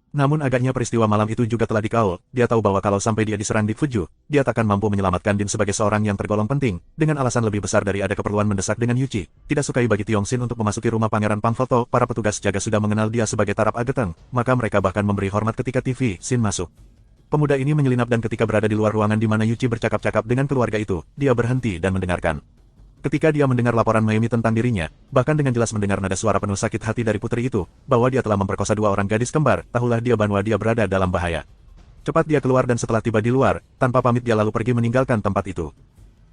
Namun agaknya peristiwa malam itu juga telah dikaul, dia tahu bahwa kalau sampai dia diserang di Fuju, dia takkan mampu menyelamatkan Din sebagai seorang yang tergolong penting, dengan alasan lebih besar dari ada keperluan mendesak dengan Yuchi. Tidak sukai bagi Tiongsin untuk memasuki rumah Pangeran Pangfoto, para petugas jaga sudah mengenal dia sebagai tarap ageteng, maka mereka bahkan memberi hormat ketika TV Sin masuk. Pemuda ini menyelinap dan ketika berada di luar ruangan di mana Yuchi bercakap-cakap dengan keluarga itu, dia berhenti dan mendengarkan. Ketika dia mendengar laporan Mayumi tentang dirinya, bahkan dengan jelas mendengar nada suara penuh sakit hati dari putri itu, bahwa dia telah memperkosa dua orang gadis kembar, tahulah dia bahwa dia berada dalam bahaya. Cepat dia keluar dan setelah tiba di luar, tanpa pamit dia lalu pergi meninggalkan tempat itu.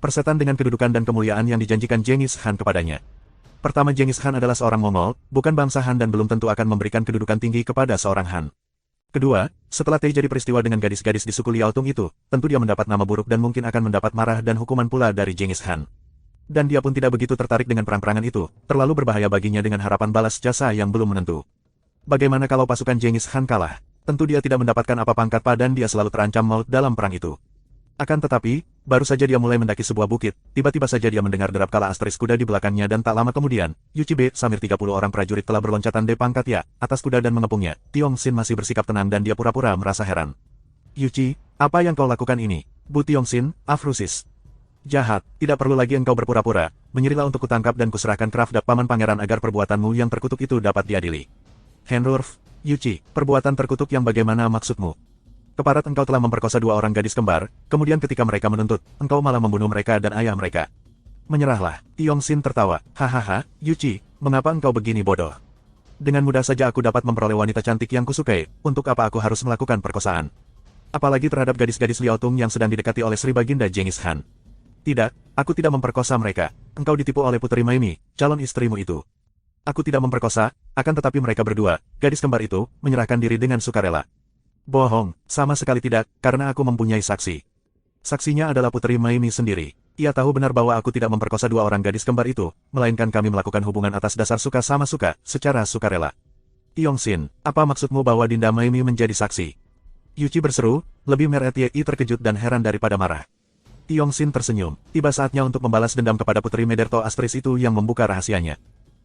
Persetan dengan kedudukan dan kemuliaan yang dijanjikan Genghis Khan kepadanya. Pertama, Genghis Khan adalah seorang Mongol, bukan bangsa Han dan belum tentu akan memberikan kedudukan tinggi kepada seorang Han. Kedua, setelah terjadi peristiwa dengan gadis-gadis di suku Liaotung itu, tentu dia mendapat nama buruk dan mungkin akan mendapat marah dan hukuman pula dari Genghis Khan. Dan dia pun tidak begitu tertarik dengan perang-perangan itu, terlalu berbahaya baginya dengan harapan balas jasa yang belum menentu. Bagaimana kalau pasukan Genghis Khan kalah? Tentu dia tidak mendapatkan apa pangkat dan dia selalu terancam maut dalam perang itu. Akan tetapi, baru saja dia mulai mendaki sebuah bukit, tiba-tiba saja dia mendengar derap kala asteris kuda di belakangnya dan tak lama kemudian, Yuchi B. Samir 30 orang prajurit telah berloncatan de pangkat ya, atas kuda dan mengepungnya. Tiongsin masih bersikap tenang dan dia pura-pura merasa heran. Yuchi, apa yang kau lakukan ini? Bu Tiongsin, Afrusis. Jahat, tidak perlu lagi engkau berpura-pura, menyerilah untuk kutangkap dan kuserahkan ke Rafdak paman pangeran agar perbuatanmu yang terkutuk itu dapat diadili. Henrurf, Yuchi, perbuatan terkutuk yang bagaimana maksudmu? Keparat engkau telah memperkosa dua orang gadis kembar, kemudian ketika mereka menuntut, engkau malah membunuh mereka dan ayah mereka. Menyerahlah, Tiongsin tertawa, hahaha, Yuchi, mengapa engkau begini bodoh? Dengan mudah saja aku dapat memperoleh wanita cantik yang kusukai, untuk apa aku harus melakukan perkosaan? Apalagi terhadap gadis-gadis Liaotung yang sedang didekati oleh Sri Baginda Genghis Khan. Tidak, aku tidak memperkosa mereka. Engkau ditipu oleh Putri Mayumi, calon istrimu itu. Aku tidak memperkosa, akan tetapi mereka berdua, gadis kembar itu, menyerahkan diri dengan sukarela. Bohong, sama sekali tidak, karena aku mempunyai saksi. Saksinya adalah Putri Mayumi sendiri. Ia tahu benar bahwa aku tidak memperkosa dua orang gadis kembar itu, melainkan kami melakukan hubungan atas dasar suka sama suka, secara sukarela. Tiongsin, apa maksudmu bahwa Dinda Mayumi menjadi saksi? Yuchi berseru, lebih Meretiei terkejut dan heran daripada marah. Tiongsin tersenyum, tiba saatnya untuk membalas dendam kepada Putri Mederto Astris itu yang membuka rahasianya.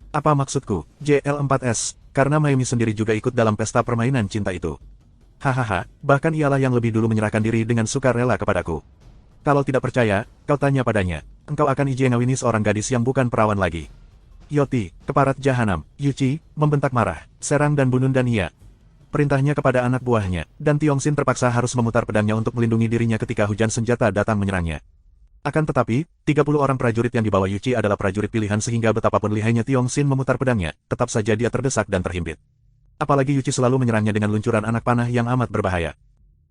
Apa maksudku, JL4S, karena Mayumi sendiri juga ikut dalam pesta permainan cinta itu. Hahaha, bahkan ialah yang lebih dulu menyerahkan diri dengan sukarela kepadaku. Kalau tidak percaya, kau tanya padanya, engkau akan ngawini seorang gadis yang bukan perawan lagi. Yoti, keparat jahanam, Yuchi, membentak marah, serang dan bunuh dan ia. Perintahnya kepada anak buahnya, dan Tiongsin terpaksa harus memutar pedangnya untuk melindungi dirinya ketika hujan senjata datang menyerangnya. Akan tetapi, 30 orang prajurit yang dibawa Yuchi adalah prajurit pilihan sehingga betapapun lihainya Tiongsin memutar pedangnya, tetap saja dia terdesak dan terhimpit. Apalagi Yuchi selalu menyerangnya dengan luncuran anak panah yang amat berbahaya.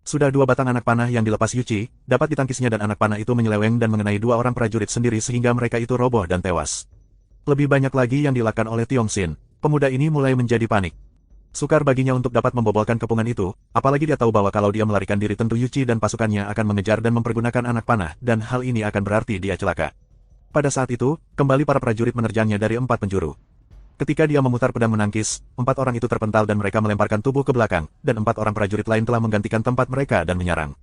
Sudah dua batang anak panah yang dilepas Yuchi, dapat ditangkisnya dan anak panah itu menyeleweng dan mengenai dua orang prajurit sendiri sehingga mereka itu roboh dan tewas. Lebih banyak lagi yang dilakukan oleh Tiongsin, pemuda ini mulai menjadi panik. Sukar baginya untuk dapat membobolkan kepungan itu, apalagi dia tahu bahwa kalau dia melarikan diri tentu Yuchi dan pasukannya akan mengejar dan mempergunakan anak panah, dan hal ini akan berarti dia celaka. Pada saat itu, kembali para prajurit menerjangnya dari 4 penjuru. Ketika dia memutar pedang menangkis, 4 orang itu terpental dan mereka melemparkan tubuh ke belakang, dan 4 orang prajurit lain telah menggantikan tempat mereka dan menyerang.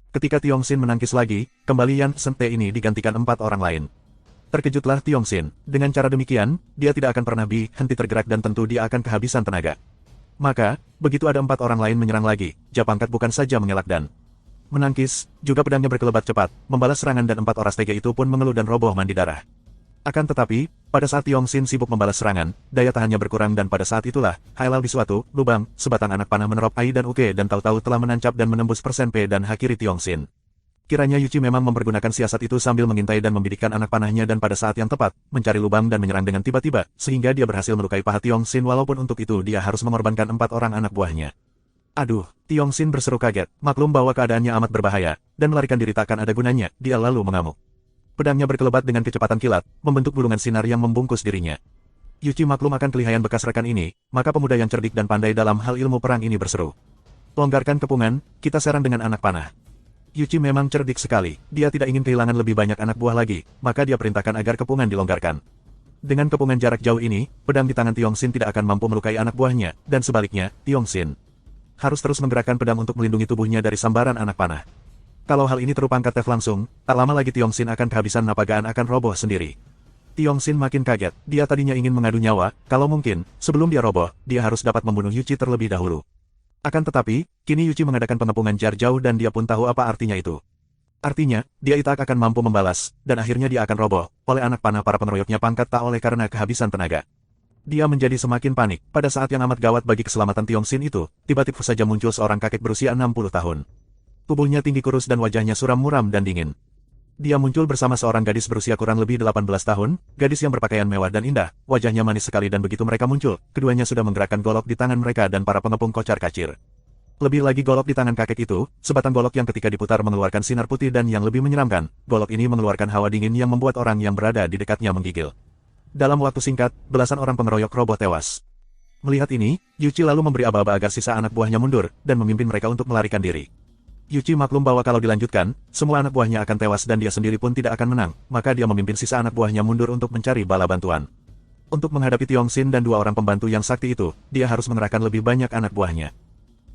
Ketika Tiongsin menangkis lagi, kembali Yan Sente ini digantikan 4 orang lain. Terkejutlah Tiongsin, dengan cara demikian, dia tidak akan pernah henti tergerak dan tentu dia akan kehabisan tenaga. Maka, begitu ada 4 orang lain menyerang lagi, Japangkat bukan saja mengelak dan menangkis, juga pedangnya berkelebat cepat, membalas serangan dan 4 orang tega itu pun mengeluh dan roboh mandi darah. Akan tetapi, pada saat Tiongsin sibuk membalas serangan, daya tahannya berkurang dan pada saat itulah, Hailal di suatu lubang, sebatang anak panah menerop Ai dan Uke dan tahu-tahu telah menancap dan menembus persen P dan Hakiri Tiongsin. Kiranya Yuchi memang mempergunakan siasat itu sambil mengintai dan membidikkan anak panahnya dan pada saat yang tepat, mencari lubang dan menyerang dengan tiba-tiba, sehingga dia berhasil melukai paha Tiongsin walaupun untuk itu dia harus mengorbankan 4 orang anak buahnya. Aduh, Tiongsin berseru kaget, maklum bahwa keadaannya amat berbahaya, dan melarikan diri takkan ada gunanya, dia lalu mengamuk. Pedangnya berkelebat dengan kecepatan kilat, membentuk bulungan sinar yang membungkus dirinya. Yuchi maklum akan kelihayan bekas rekan ini, maka pemuda yang cerdik dan pandai dalam hal ilmu perang ini berseru. Longgarkan kepungan, kita serang dengan anak panah. Yuchi memang cerdik sekali, dia tidak ingin kehilangan lebih banyak anak buah lagi, maka dia perintahkan agar kepungan dilonggarkan. Dengan kepungan jarak jauh ini, pedang di tangan Tiongsin tidak akan mampu melukai anak buahnya, dan sebaliknya, Tiongsin harus terus menggerakkan pedang untuk melindungi tubuhnya dari sambaran anak panah. Kalau hal ini terupangkat langsung, tak lama lagi Tiongsin akan kehabisan napagaan akan roboh sendiri. Tiongsin makin kaget, dia tadinya ingin mengadu nyawa, kalau mungkin, sebelum dia roboh, dia harus dapat membunuh Yuchi terlebih dahulu. Akan tetapi, kini Yuchi mengadakan pengepungan jarak jauh dan dia pun tahu apa artinya itu. Artinya, dia tak akan mampu membalas, dan akhirnya dia akan roboh oleh anak panah para pengeroyoknya pangkat tak oleh karena kehabisan tenaga. Dia menjadi semakin panik. Pada saat yang amat gawat bagi keselamatan Tiongsin itu, tiba-tiba saja muncul seorang kakek berusia 60 tahun. Tubuhnya tinggi kurus dan wajahnya suram muram dan dingin. Dia muncul bersama seorang gadis berusia kurang lebih 18 tahun, gadis yang berpakaian mewah dan indah, wajahnya manis sekali dan begitu mereka muncul, keduanya sudah menggerakkan golok di tangan mereka dan para pengepung kocar-kacir. Lebih lagi golok di tangan kakek itu, sebatang golok yang ketika diputar mengeluarkan sinar putih dan yang lebih menyeramkan, golok ini mengeluarkan hawa dingin yang membuat orang yang berada di dekatnya menggigil. Dalam waktu singkat, belasan orang pengeroyok roboh tewas. Melihat ini, Yuchi lalu memberi aba-aba agar sisa anak buahnya mundur, dan memimpin mereka untuk melarikan diri. Yuchi maklum bahwa kalau dilanjutkan, semua anak buahnya akan tewas dan dia sendiri pun tidak akan menang, maka dia memimpin sisa anak buahnya mundur untuk mencari bala bantuan. Untuk menghadapi Tiongsin dan dua orang pembantu yang sakti itu, dia harus mengerahkan lebih banyak anak buahnya.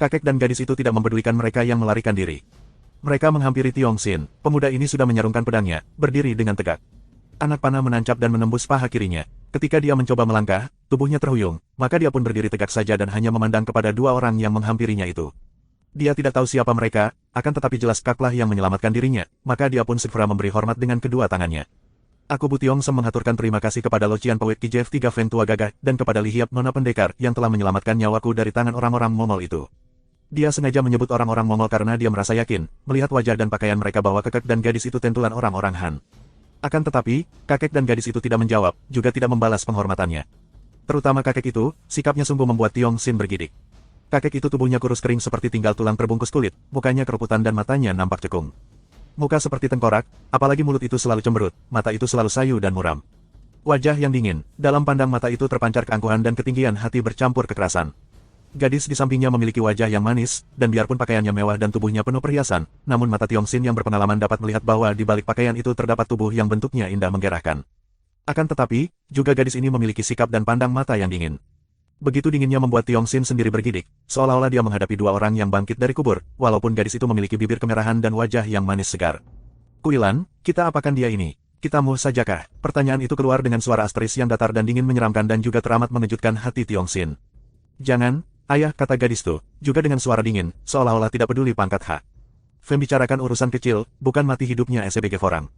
Kakek dan gadis itu tidak mempedulikan mereka yang melarikan diri. Mereka menghampiri Tiongsin. Pemuda ini sudah menyarungkan pedangnya, berdiri dengan tegak. Anak panah menancap dan menembus paha kirinya. Ketika dia mencoba melangkah, tubuhnya terhuyung, maka dia pun berdiri tegak saja dan hanya memandang kepada dua orang yang menghampirinya itu. Dia tidak tahu siapa mereka, akan tetapi jelas kaklah yang menyelamatkan dirinya, maka dia pun segera memberi hormat dengan kedua tangannya. Aku Bu Tiongsen mengaturkan terima kasih kepada Locian Pawet Ki Jeff 3 Feng Tua Gagah dan kepada Li Hiap Nona Pendekar yang telah menyelamatkan nyawaku dari tangan orang-orang Mongol itu. Dia sengaja menyebut orang-orang Mongol karena dia merasa yakin, melihat wajah dan pakaian mereka bahwa kakek dan gadis itu tentulan orang-orang Han. Akan tetapi, kakek dan gadis itu tidak menjawab, juga tidak membalas penghormatannya. Terutama kakek itu, sikapnya sungguh membuat Tiongsin bergidik. Kakek itu tubuhnya kurus kering seperti tinggal tulang terbungkus kulit, mukanya keruputan dan matanya nampak cekung. Muka seperti tengkorak, apalagi mulut itu selalu cemberut, mata itu selalu sayu dan muram. Wajah yang dingin, dalam pandang mata itu terpancar keangkuhan dan ketinggian hati bercampur kekerasan. Gadis di sampingnya memiliki wajah yang manis, dan biarpun pakaiannya mewah dan tubuhnya penuh perhiasan, namun mata Tiongsin yang berpengalaman dapat melihat bahwa di balik pakaian itu terdapat tubuh yang bentuknya indah menggerakkan. Akan tetapi, juga gadis ini memiliki sikap dan pandang mata yang dingin. Begitu dinginnya membuat Tiongsin sendiri bergidik, seolah-olah dia menghadapi dua orang yang bangkit dari kubur, walaupun gadis itu memiliki bibir kemerahan dan wajah yang manis segar. Kuilan, kita apakan dia ini? Kitamu sajakah? Pertanyaan itu keluar dengan suara asteris yang datar dan dingin menyeramkan dan juga teramat mengejutkan hati Tiongsin. Jangan, ayah, kata gadis itu, juga dengan suara dingin, seolah-olah tidak peduli pangkat hak. Membicarakan urusan kecil, bukan mati hidupnya sebagai orang.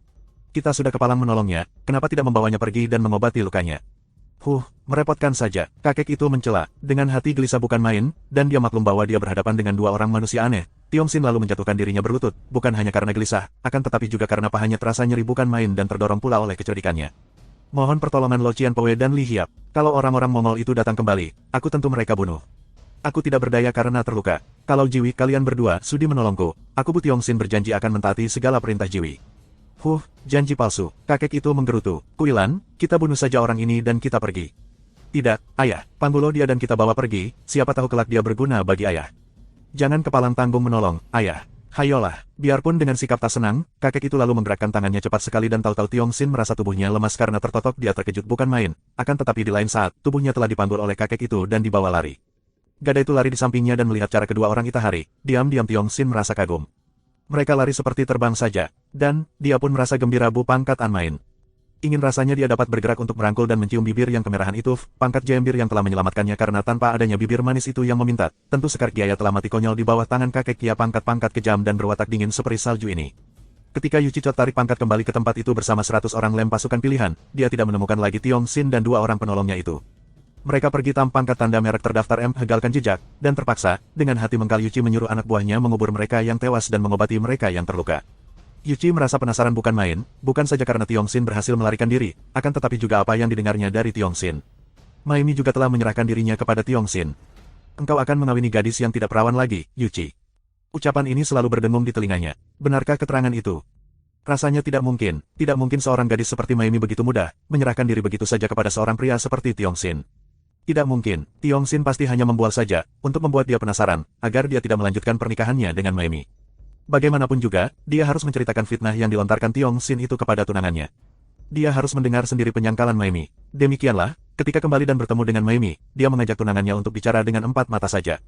Kita sudah kepalang menolongnya, kenapa tidak membawanya pergi dan mengobati lukanya? Merepotkan saja, kakek itu mencela, dengan hati gelisah bukan main, dan dia maklum bahwa dia berhadapan dengan dua orang manusia aneh. Tiongsin lalu menjatuhkan dirinya berlutut, bukan hanya karena gelisah, akan tetapi juga karena pahanya terasa nyeri bukan main dan terdorong pula oleh kecerdikannya. Mohon pertolongan Locian Powe dan Li Hiap. Kalau orang-orang Mongol itu datang kembali, aku tentu mereka bunuh. Aku tidak berdaya karena terluka. Kalau Jiwi kalian berdua sudi menolongku, aku Bu Tiongsin berjanji akan mentaati segala perintah Jiwi. Janji palsu. Kakek itu menggerutu. Kuilan, kita bunuh saja orang ini dan kita pergi. Tidak, ayah. Panggulo dia dan kita bawa pergi, siapa tahu kelak dia berguna bagi ayah. Jangan kepalang tanggung menolong, ayah. Hayolah. Biarpun dengan sikap tak senang, kakek itu lalu menggerakkan tangannya cepat sekali dan tahu-tahu Tiongsin merasa tubuhnya lemas karena tertotok dia terkejut bukan main. Akan tetapi di lain saat, tubuhnya telah dipanggul oleh kakek itu dan dibawa lari. Gada itu lari di sampingnya dan melihat cara kedua orang Itahari. Diam-diam Tiongsin merasa kagum. Mereka lari seperti terbang saja, dan dia pun merasa gembira bu pangkat an main. Ingin rasanya dia dapat bergerak untuk merangkul dan mencium bibir yang kemerahan itu, pangkat jembir yang telah menyelamatkannya karena tanpa adanya bibir manis itu yang meminta, tentu sekar Kiaya telah mati konyol di bawah tangan kakek Kia pangkat-pangkat kejam dan berwatak dingin seperti salju ini. Ketika Yuchi Chot tarik pangkat kembali ke tempat itu bersama 100 orang lem pasukan pilihan, dia tidak menemukan lagi Tiongsin dan dua orang penolongnya itu. Mereka pergi tanpa pangkat tanda merek terdaftar hegalkan jejak, dan terpaksa, dengan hati mengkal Yuchi menyuruh anak buahnya mengubur mereka yang tewas dan mengobati mereka yang terluka. Yuchi merasa penasaran bukan main, bukan saja karena Tiongsin berhasil melarikan diri, akan tetapi juga apa yang didengarnya dari Tiongsin. Maimi juga telah menyerahkan dirinya kepada Tiongsin. Engkau akan mengawini gadis yang tidak perawan lagi, Yuchi. Ucapan ini selalu berdengung di telinganya. Benarkah keterangan itu? Rasanya tidak mungkin seorang gadis seperti Maimi begitu mudah, menyerahkan diri begitu saja kepada seorang pria seperti Tiongsin. Tidak mungkin, Tiongsin pasti hanya membual saja, untuk membuat dia penasaran, agar dia tidak melanjutkan pernikahannya dengan Maimi. Bagaimanapun juga, dia harus menceritakan fitnah yang dilontarkan Tiongsin itu kepada tunangannya. Dia harus mendengar sendiri penyangkalan Maimi. Demikianlah, ketika kembali dan bertemu dengan Maimi, dia mengajak tunangannya untuk bicara dengan empat mata saja.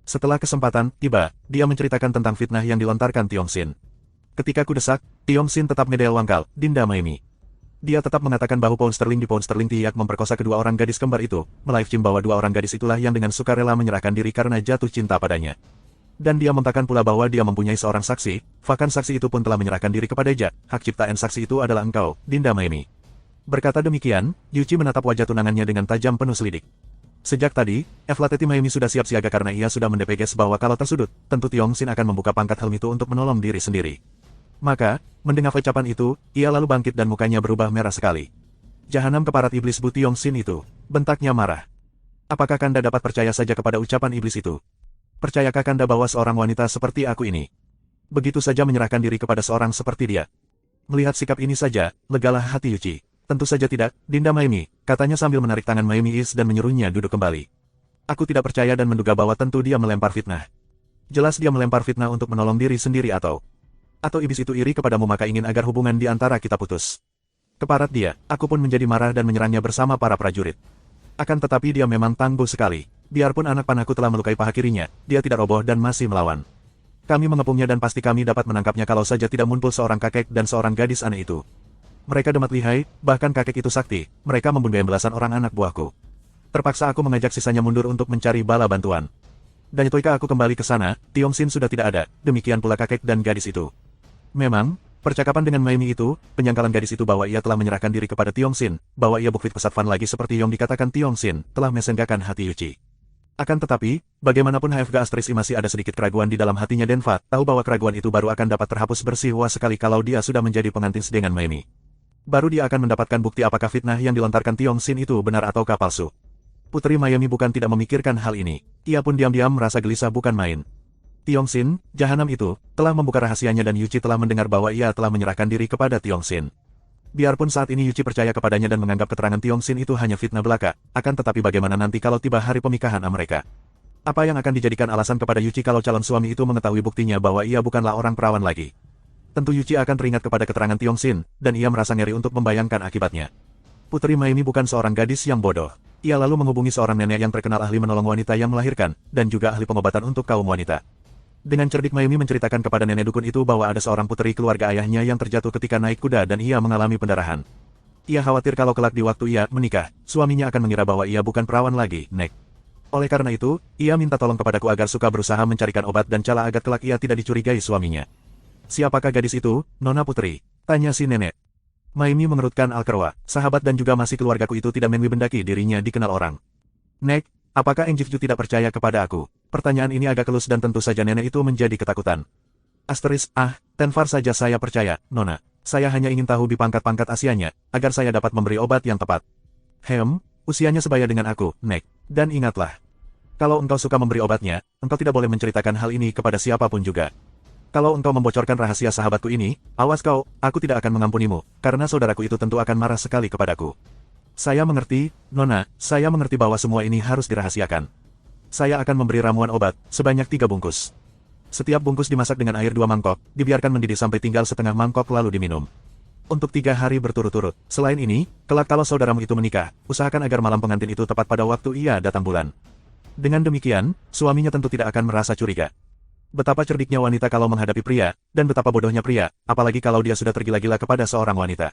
Setelah kesempatan tiba, dia menceritakan tentang fitnah yang dilontarkan Tiongsin. Ketika kudesak, Tiongsin tetap ngedel wangkal, Dinda Maimi. Dia tetap mengatakan bahwa pound sterling di pound sterling tidak memperkosa kedua orang gadis kembar itu, melive bahwa dua orang gadis itulah yang dengan sukarela menyerahkan diri karena jatuh cinta padanya. Dan dia memberitakan pula bahwa dia mempunyai seorang saksi, bahkan saksi itu pun telah menyerahkan diri kepada Jack. Hak ciptaan saksi itu adalah engkau, Dinda Maymi. Berkata demikian, Yuchi menatap wajah tunangannya dengan tajam penuh selidik. Sejak tadi, Evlateti Maymi sudah siap siaga karena ia sudah mendepeges bahwa kalau tersudut, tentu Tiongsin akan membuka pangkat helm itu untuk menolong diri sendiri. Maka, mendengar ucapan itu, ia lalu bangkit dan mukanya berubah merah sekali. Jahanam keparat iblis Bu Tiongsin itu, bentaknya marah. Apakah Kanda dapat percaya saja kepada ucapan iblis itu? Percayakah Kanda bahwa seorang wanita seperti aku ini begitu saja menyerahkan diri kepada seorang seperti dia? Melihat sikap ini saja, legalah hati Yuchi. Tentu saja tidak, Dinda Maymi, katanya sambil menarik tangan Maymi Is dan menyuruhnya duduk kembali. Aku tidak percaya dan menduga bahwa tentu dia melempar fitnah. Jelas dia melempar fitnah untuk menolong diri sendiri atau iblis itu iri kepadamu maka ingin agar hubungan di antara kita putus. Keparat dia, aku pun menjadi marah dan menyerangnya bersama para prajurit. Akan tetapi dia memang tangguh sekali. Biarpun anak panahku telah melukai paha kirinya, dia tidak roboh dan masih melawan. Kami mengepungnya dan pasti kami dapat menangkapnya kalau saja tidak muncul seorang kakek dan seorang gadis aneh itu. Mereka demat lihai, bahkan kakek itu sakti, mereka membunuh belasan orang anak buahku. Terpaksa aku mengajak sisanya mundur untuk mencari bala bantuan. Dan ituikah aku kembali ke sana, Tiongsin sudah tidak ada, demikian pula kakek dan gadis itu. Memang, percakapan dengan Maymi itu, penyangkalan gadis itu bahwa ia telah menyerahkan diri kepada Tiongsin, bahwa ia bukfit pesat Fan lagi seperti yang dikatakan Tiongsin, telah mesenggakan hati Yuchi. Akan tetapi, bagaimanapun HFG Astrisi masih ada sedikit keraguan di dalam hatinya Denfa, tahu bahwa keraguan itu baru akan dapat terhapus bersih wah sekali kalau dia sudah menjadi pengantin dengan Maymi. Baru dia akan mendapatkan bukti apakah fitnah yang dilontarkan Tiongsin itu benar ataukah palsu. Putri Maymi bukan tidak memikirkan hal ini, ia pun diam-diam merasa gelisah bukan main. Tiongsin, jahanam itu, telah membuka rahasianya dan Yuchi telah mendengar bahwa ia telah menyerahkan diri kepada Tiongsin. Biarpun saat ini Yuchi percaya kepadanya dan menganggap keterangan Tiongsin itu hanya fitnah belaka, akan tetapi bagaimana nanti kalau tiba hari pernikahan mereka? Apa yang akan dijadikan alasan kepada Yuchi kalau calon suami itu mengetahui buktinya bahwa ia bukanlah orang perawan lagi? Tentu Yuchi akan teringat kepada keterangan Tiongsin, dan ia merasa ngeri untuk membayangkan akibatnya. Putri Maymi bukan seorang gadis yang bodoh. Ia lalu menghubungi seorang nenek yang terkenal ahli menolong wanita yang melahirkan, dan juga ahli pengobatan untuk kaum wanita. Dengan cerdik Maymi menceritakan kepada nenek dukun itu bahwa ada seorang putri keluarga ayahnya yang terjatuh ketika naik kuda dan ia mengalami pendarahan. Ia khawatir kalau kelak di waktu ia menikah, suaminya akan mengira bahwa ia bukan perawan lagi, Nek. Oleh karena itu, ia minta tolong kepadaku agar suka berusaha mencarikan obat dan cara agar kelak ia tidak dicurigai suaminya. Siapakah gadis itu, Nona Putri? Tanya si nenek. Maymi mengerutkan Alkerwa, sahabat dan juga masih keluargaku itu tidak menwibendaki dirinya dikenal orang. Nek, apakah Engjifju tidak percaya kepada aku? Pertanyaan ini agak kelus dan tentu saja nenek itu menjadi ketakutan. Tenfar saja saya percaya, Nona. Saya hanya ingin tahu di pangkat-pangkat Asianya, agar saya dapat memberi obat yang tepat. Usianya sebaya dengan aku, Nek. Dan ingatlah, kalau engkau suka memberi obatnya, engkau tidak boleh menceritakan hal ini kepada siapapun juga. Kalau engkau membocorkan rahasia sahabatku ini, awas kau, aku tidak akan mengampunimu, karena saudaraku itu tentu akan marah sekali kepadaku. Saya mengerti, Nona, saya mengerti bahwa semua ini harus dirahasiakan. Saya akan memberi ramuan obat, sebanyak 3 bungkus. Setiap bungkus dimasak dengan air 2 mangkok, dibiarkan mendidih sampai tinggal setengah mangkok lalu diminum. Untuk 3 hari berturut-turut. Selain ini, kelak kalau saudaramu itu menikah, usahakan agar malam pengantin itu tepat pada waktu ia datang bulan. Dengan demikian, suaminya tentu tidak akan merasa curiga. Betapa cerdiknya wanita kalau menghadapi pria, dan betapa bodohnya pria, apalagi kalau dia sudah tergila-gila kepada seorang wanita.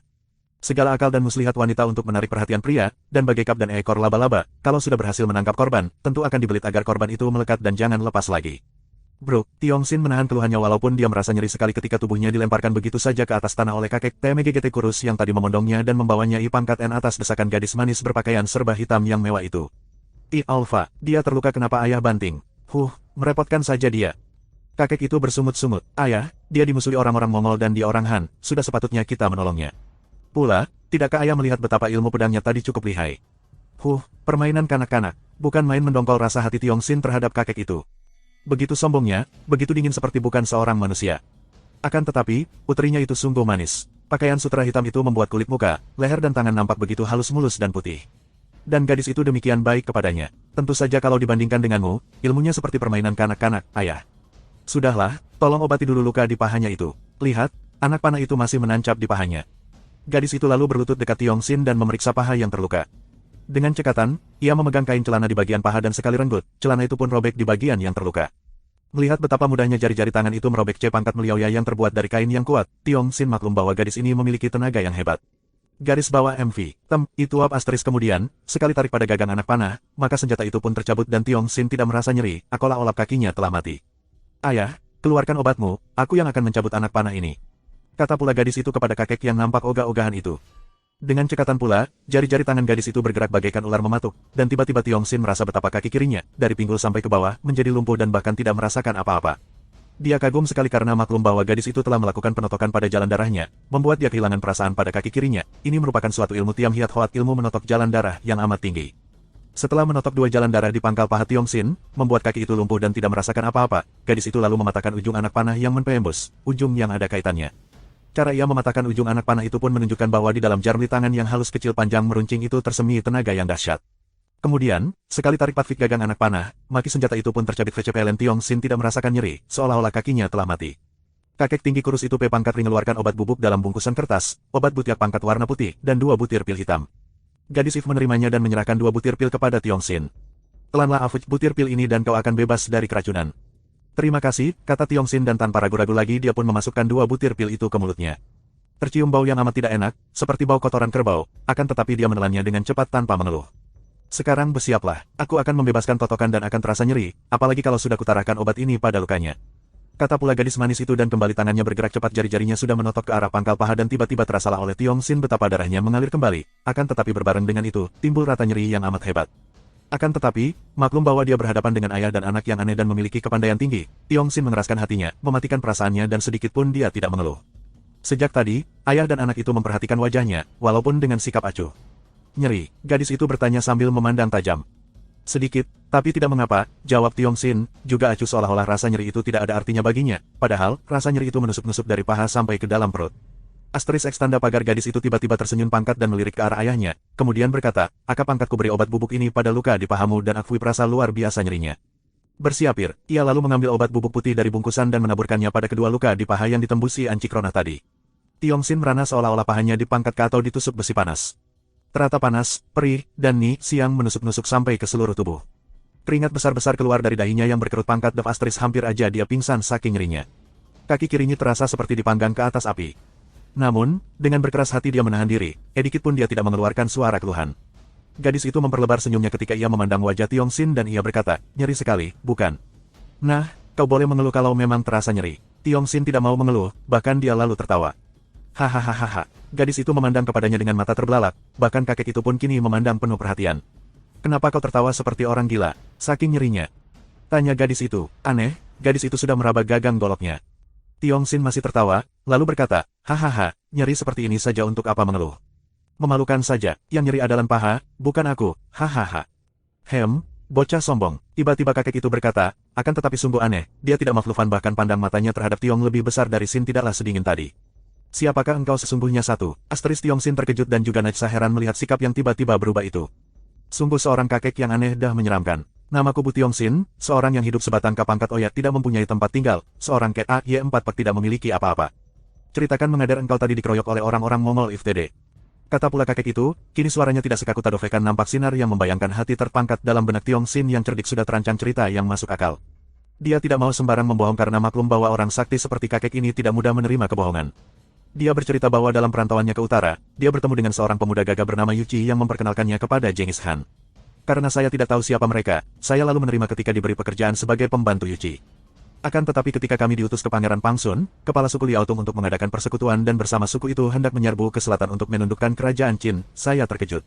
Segala akal dan muslihat wanita untuk menarik perhatian pria, dan bagai kap dan ekor laba-laba, kalau sudah berhasil menangkap korban, tentu akan dibelit agar korban itu melekat dan jangan lepas lagi. Bro, Tiongsin menahan keluhannya walaupun dia merasa nyeri sekali ketika tubuhnya dilemparkan begitu saja ke atas tanah oleh kakek TMGGT kurus yang tadi memondongnya dan membawanya i pangkat N atas desakan gadis manis berpakaian serba hitam yang mewah itu. Alpha, dia terluka kenapa ayah banting? Merepotkan saja dia. Kakek itu bersungut-sungut. Ayah, dia dimusuhi orang-orang Mongol dan dia orang Han, sudah sepatutnya kita menolongnya. Pula, tidakkah ayah melihat betapa ilmu pedangnya tadi cukup lihai? Permainan kanak-kanak, bukan main mendongkol rasa hati Tiongsin terhadap kakek itu. Begitu sombongnya, begitu dingin seperti bukan seorang manusia. Akan tetapi, putrinya itu sungguh manis. Pakaian sutra hitam itu membuat kulit muka, leher dan tangan nampak begitu halus mulus dan putih. Dan gadis itu demikian baik kepadanya. Tentu saja kalau dibandingkan denganmu, ilmunya seperti permainan kanak-kanak, ayah. Sudahlah, tolong obati dulu luka di pahanya itu. Lihat, anak panah itu masih menancap di pahanya. Gadis itu lalu berlutut dekat Tiongsin dan memeriksa paha yang terluka. Dengan cekatan, ia memegang kain celana di bagian paha dan sekali renggut, celana itu pun robek di bagian yang terluka. Melihat betapa mudahnya jari-jari tangan itu merobek pangkat Meliaoya yang terbuat dari kain yang kuat, Tiongsin maklum bahwa gadis ini memiliki tenaga yang hebat. Garis bawah MV, itu uap asterisk kemudian, sekali tarik pada gagang anak panah, maka senjata itu pun tercabut dan Tiong Xin tidak merasa nyeri, seolah-olah kakinya telah mati. Ayah, keluarkan obatmu, aku yang akan mencabut anak panah ini. Kata pula gadis itu kepada kakek yang nampak ogah-ogahan itu. Dengan cekatan pula, jari-jari tangan gadis itu bergerak bagaikan ular mematuk, dan tiba-tiba Tiong Xin merasa betapa kaki kirinya, dari pinggul sampai ke bawah, menjadi lumpuh dan bahkan tidak merasakan apa-apa. Dia kagum sekali karena maklum bahwa gadis itu telah melakukan penotokan pada jalan darahnya, membuat dia kehilangan perasaan pada kaki kirinya. Ini merupakan suatu ilmu Tiam Hiat Hoat, ilmu menotok jalan darah yang amat tinggi. Setelah menotok 2 jalan darah di pangkal paha Tiong Xin, membuat kaki itu lumpuh dan tidak merasakan apa-apa, gadis itu lalu mematahkan ujung anak panah yang menpembus, ujung yang ada kaitannya. Cara ia mematahkan ujung anak panah itu pun menunjukkan bahwa di dalam jarum di tangan yang halus kecil panjang meruncing itu tersembunyi tenaga yang dahsyat. Kemudian, sekali tarik patfik gagang anak panah, maki senjata itu pun tercabik VCPLN. Tiong Xin tidak merasakan nyeri, seolah-olah kakinya telah mati. Kakek tinggi kurus itu pangkat mengeluarkan obat bubuk dalam bungkusan kertas, obat butiak pangkat warna putih, dan 2 butir pil hitam. Gadis If menerimanya dan menyerahkan 2 butir pil kepada Tiong Xin. Telanlah Afuj butir pil ini dan kau akan bebas dari keracunan. Terima kasih, kata Tiong Xin dan tanpa ragu-ragu lagi dia pun memasukkan 2 butir pil itu ke mulutnya. Tercium bau yang amat tidak enak, seperti bau kotoran kerbau, akan tetapi dia menelannya dengan cepat tanpa mengeluh. Sekarang bersiaplah, aku akan membebaskan totokan dan akan terasa nyeri, apalagi kalau sudah kutarahkan obat ini pada lukanya. Kata pula gadis manis itu dan kembali tangannya bergerak cepat, jari-jarinya sudah menotok ke arah pangkal paha dan tiba-tiba terasalah oleh Tiong Xin betapa darahnya mengalir kembali, akan tetapi berbareng dengan itu, timbul rata nyeri yang amat hebat. Akan tetapi, maklum bahwa dia berhadapan dengan ayah dan anak yang aneh dan memiliki kepandaian tinggi, Tiong Xin mengeraskan hatinya, mematikan perasaannya dan sedikit pun dia tidak mengeluh. Sejak tadi, ayah dan anak itu memperhatikan wajahnya, walaupun dengan sikap acuh. Nyeri, gadis itu bertanya sambil memandang tajam. Sedikit, tapi tidak mengapa, jawab Tiong Xin, juga acuh seolah-olah rasa nyeri itu tidak ada artinya baginya, padahal, rasa nyeri itu menusuk-nusuk dari paha sampai ke dalam perut. Asteris X tanda pagar gadis itu tiba-tiba tersenyum pangkat dan melirik ke arah ayahnya, kemudian berkata, akak pangkatku beri obat bubuk ini pada luka di pahamu dan aku perasa luar biasa nyerinya. Bersiapir, ia lalu mengambil obat bubuk putih dari bungkusan dan menaburkannya pada kedua luka di paha yang ditembusi Ancikrona tadi. Tiong Xin merana seolah-olah pahanya dipangkat ke atau ditusuk besi panas. Terata panas, perih, dan siang menusuk-nusuk sampai ke seluruh tubuh. Keringat besar-besar keluar dari dahinya yang berkerut pangkat Dev Asteris, hampir aja dia pingsan saking nyerinya. Kaki kirinya terasa seperti dipanggang ke atas api. Namun, dengan berkeras hati dia menahan diri, sedikit pun dia tidak mengeluarkan suara keluhan. Gadis itu memperlebar senyumnya ketika ia memandang wajah Tiong Xin dan ia berkata, nyeri sekali, bukan? Nah, kau boleh mengeluh kalau memang terasa nyeri. Tiong Xin tidak mau mengeluh, bahkan dia lalu tertawa. Hahaha, gadis itu memandang kepadanya dengan mata terbelalak, bahkan kakek itu pun kini memandang penuh perhatian. Kenapa kau tertawa seperti orang gila, saking nyerinya? Tanya gadis itu, aneh, gadis itu sudah meraba gagang goloknya. Tiong Xin masih tertawa, lalu berkata, hahaha, nyeri seperti ini saja untuk apa mengeluh? Memalukan saja, yang nyeri adalah paha, bukan aku, hahaha. Bocah sombong, tiba-tiba kakek itu berkata, akan tetapi sungguh aneh, dia tidak maklufan bahkan pandang matanya terhadap Tiong lebih besar dari Xin tidaklah sedingin tadi. Siapakah engkau sesungguhnya? Asteris Tiong Xin terkejut dan juga Najsa heran melihat sikap yang tiba-tiba berubah itu. Sungguh seorang kakek yang aneh dah menyeramkan. Namaku Bu Tiong Xin, seorang yang hidup sebatang kapangkat Oyat tidak mempunyai tempat tinggal, seorang Ket AY4 Pak tidak memiliki apa-apa. Ceritakan mengader engkau tadi dikeroyok oleh orang-orang Mongol IFTD. Kata pula kakek itu, kini suaranya tidak sekaku Tadofekan, nampak sinar yang membayangkan hati terpangkat dalam benak Tiong Xin yang cerdik sudah terancang cerita yang masuk akal. Dia tidak mau sembarang membohong karena maklum bahwa orang sakti seperti kakek ini tidak mudah menerima kebohongan. Dia bercerita bahwa dalam perantauannya ke utara, dia bertemu dengan seorang pemuda gagah bernama Yuchi yang memperkenalkannya kepada Genghis Khan. Karena saya tidak tahu siapa mereka, saya lalu menerima ketika diberi pekerjaan sebagai pembantu Yuchi. Akan tetapi ketika kami diutus ke Pangeran Pangsun, kepala suku Liaotung untuk mengadakan persekutuan dan bersama suku itu hendak menyerbu ke selatan untuk menundukkan kerajaan Qin, saya terkejut.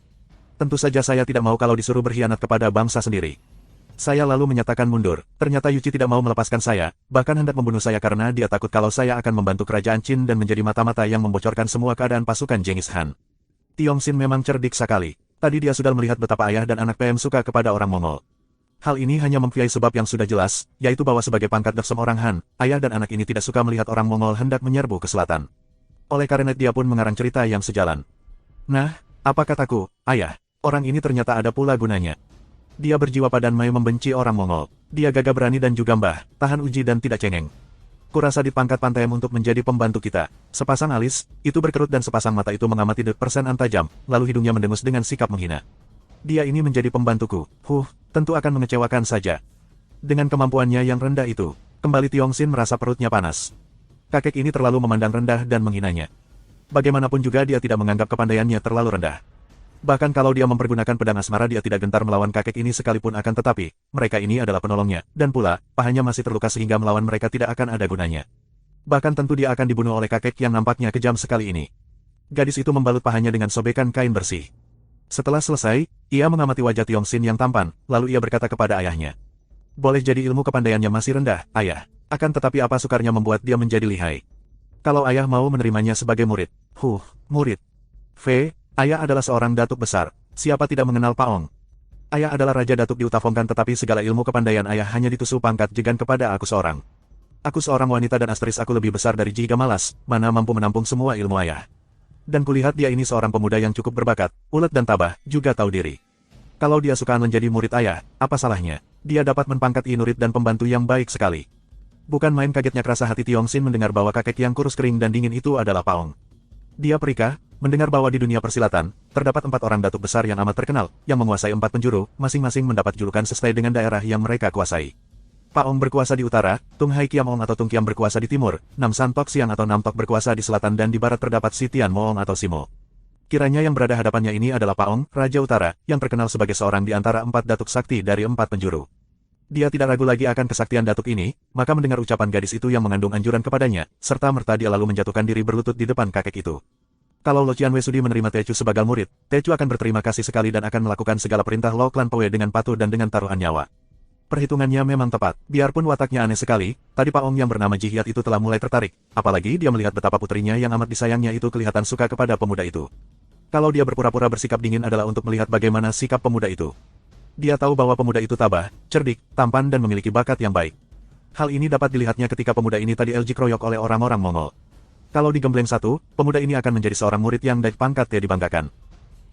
Tentu saja saya tidak mau kalau disuruh berkhianat kepada bangsa sendiri. Saya lalu menyatakan mundur, ternyata Yuchi tidak mau melepaskan saya, bahkan hendak membunuh saya karena dia takut kalau saya akan membantu kerajaan Qin dan menjadi mata-mata yang membocorkan semua keadaan pasukan Genghis Khan. Tiong Xin memang cerdik sekali. Tadi dia sudah melihat betapa ayah dan anak PM suka kepada orang Mongol. Hal ini hanya mempunyai sebab yang sudah jelas, yaitu bahwa sebagai pangkat Devsem orang Han, ayah dan anak ini tidak suka melihat orang Mongol hendak menyerbu ke selatan. Oleh karena dia pun mengarang cerita yang sejalan. Nah, apa kataku, ayah, orang ini ternyata ada pula gunanya. Dia berjiwa padan mai membenci orang Mongol. Dia gagah berani dan juga mbah, tahan uji dan tidak cengeng. Kurasa dipangkat Pantem untuk menjadi pembantu kita. Sepasang alis, itu berkerut dan sepasang mata itu mengamati persenan tajam, lalu hidungnya mendengus dengan sikap menghina. Dia ini menjadi pembantuku, tentu akan mengecewakan saja. Dengan kemampuannya yang rendah itu, kembali Tiong Xin merasa perutnya panas. Kakek ini terlalu memandang rendah dan menghinanya. Bagaimanapun juga dia tidak menganggap kepandaiannya terlalu rendah. Bahkan kalau dia mempergunakan pedang asmara dia tidak gentar melawan kakek ini sekalipun akan tetapi, mereka ini adalah penolongnya, dan pula, pahanya masih terluka sehingga melawan mereka tidak akan ada gunanya. Bahkan tentu dia akan dibunuh oleh kakek yang nampaknya kejam sekali ini. Gadis itu membalut pahanya dengan sobekan kain bersih. Setelah selesai, ia mengamati wajah Tiongsin yang tampan, lalu ia berkata kepada ayahnya. Boleh jadi ilmu kepandaiannya masih rendah, ayah. Akan tetapi apa sukarnya membuat dia menjadi lihai. Kalau ayah mau menerimanya sebagai murid. Murid. Ayah adalah seorang datuk besar. Siapa tidak mengenal Paong? Ayah adalah raja datuk di Utafongkan tetapi segala ilmu kepandaian ayah hanya ditusuk pangkat jegan kepada aku seorang. Aku seorang wanita dan asteris aku lebih besar dari Jiga Malas, mana mampu menampung semua ilmu ayah. Dan kulihat dia ini seorang pemuda yang cukup berbakat, ulet dan tabah, juga tahu diri. Kalau dia suka menjadi murid ayah, apa salahnya? Dia dapat menpangkat inurit dan pembantu yang baik sekali. Bukan main kagetnya kerasa hati Tiongsin mendengar bahwa kakek yang kurus kering dan dingin itu adalah Paong. Dia perikah, mendengar bahwa di dunia persilatan, terdapat 4 orang datuk besar yang amat terkenal, yang menguasai 4 penjuru, masing-masing mendapat julukan sesuai dengan daerah yang mereka kuasai. Paong berkuasa di utara, Tung Hai Kiam Ong atau Tung Kiam berkuasa di timur, Nam San Tok Siang atau Nam Tok berkuasa di selatan dan di barat terdapat Si Tian Moong atau Simo. Kiranya yang berada hadapannya ini adalah Paong, Raja Utara, yang terkenal sebagai seorang di antara 4 datuk sakti dari 4 penjuru. Dia tidak ragu lagi akan kesaktian datuk ini, maka mendengar ucapan gadis itu yang mengandung anjuran kepadanya, serta merta dia lalu menjatuhkan diri berlutut di depan kakek itu. Kalau Lo Qianwei sudi menerima Tecu sebagai murid, Tecu akan berterima kasih sekali dan akan melakukan segala perintah Lo Klan Poe dengan patuh dan dengan taruhan nyawa. Perhitungannya memang tepat, biarpun wataknya aneh sekali, tadi Paong yang bernama Jihiat itu telah mulai tertarik, apalagi dia melihat betapa putrinya yang amat disayangnya itu kelihatan suka kepada pemuda itu. Kalau dia berpura-pura bersikap dingin adalah untuk melihat bagaimana sikap pemuda itu. Dia tahu bahwa pemuda itu tabah, cerdik, tampan dan memiliki bakat yang baik. Hal ini dapat dilihatnya ketika pemuda ini tadi dikeroyok oleh orang-orang Mongol. Kalau digembleng satu, pemuda ini akan menjadi seorang murid yang naik pangkat dia dibanggakan.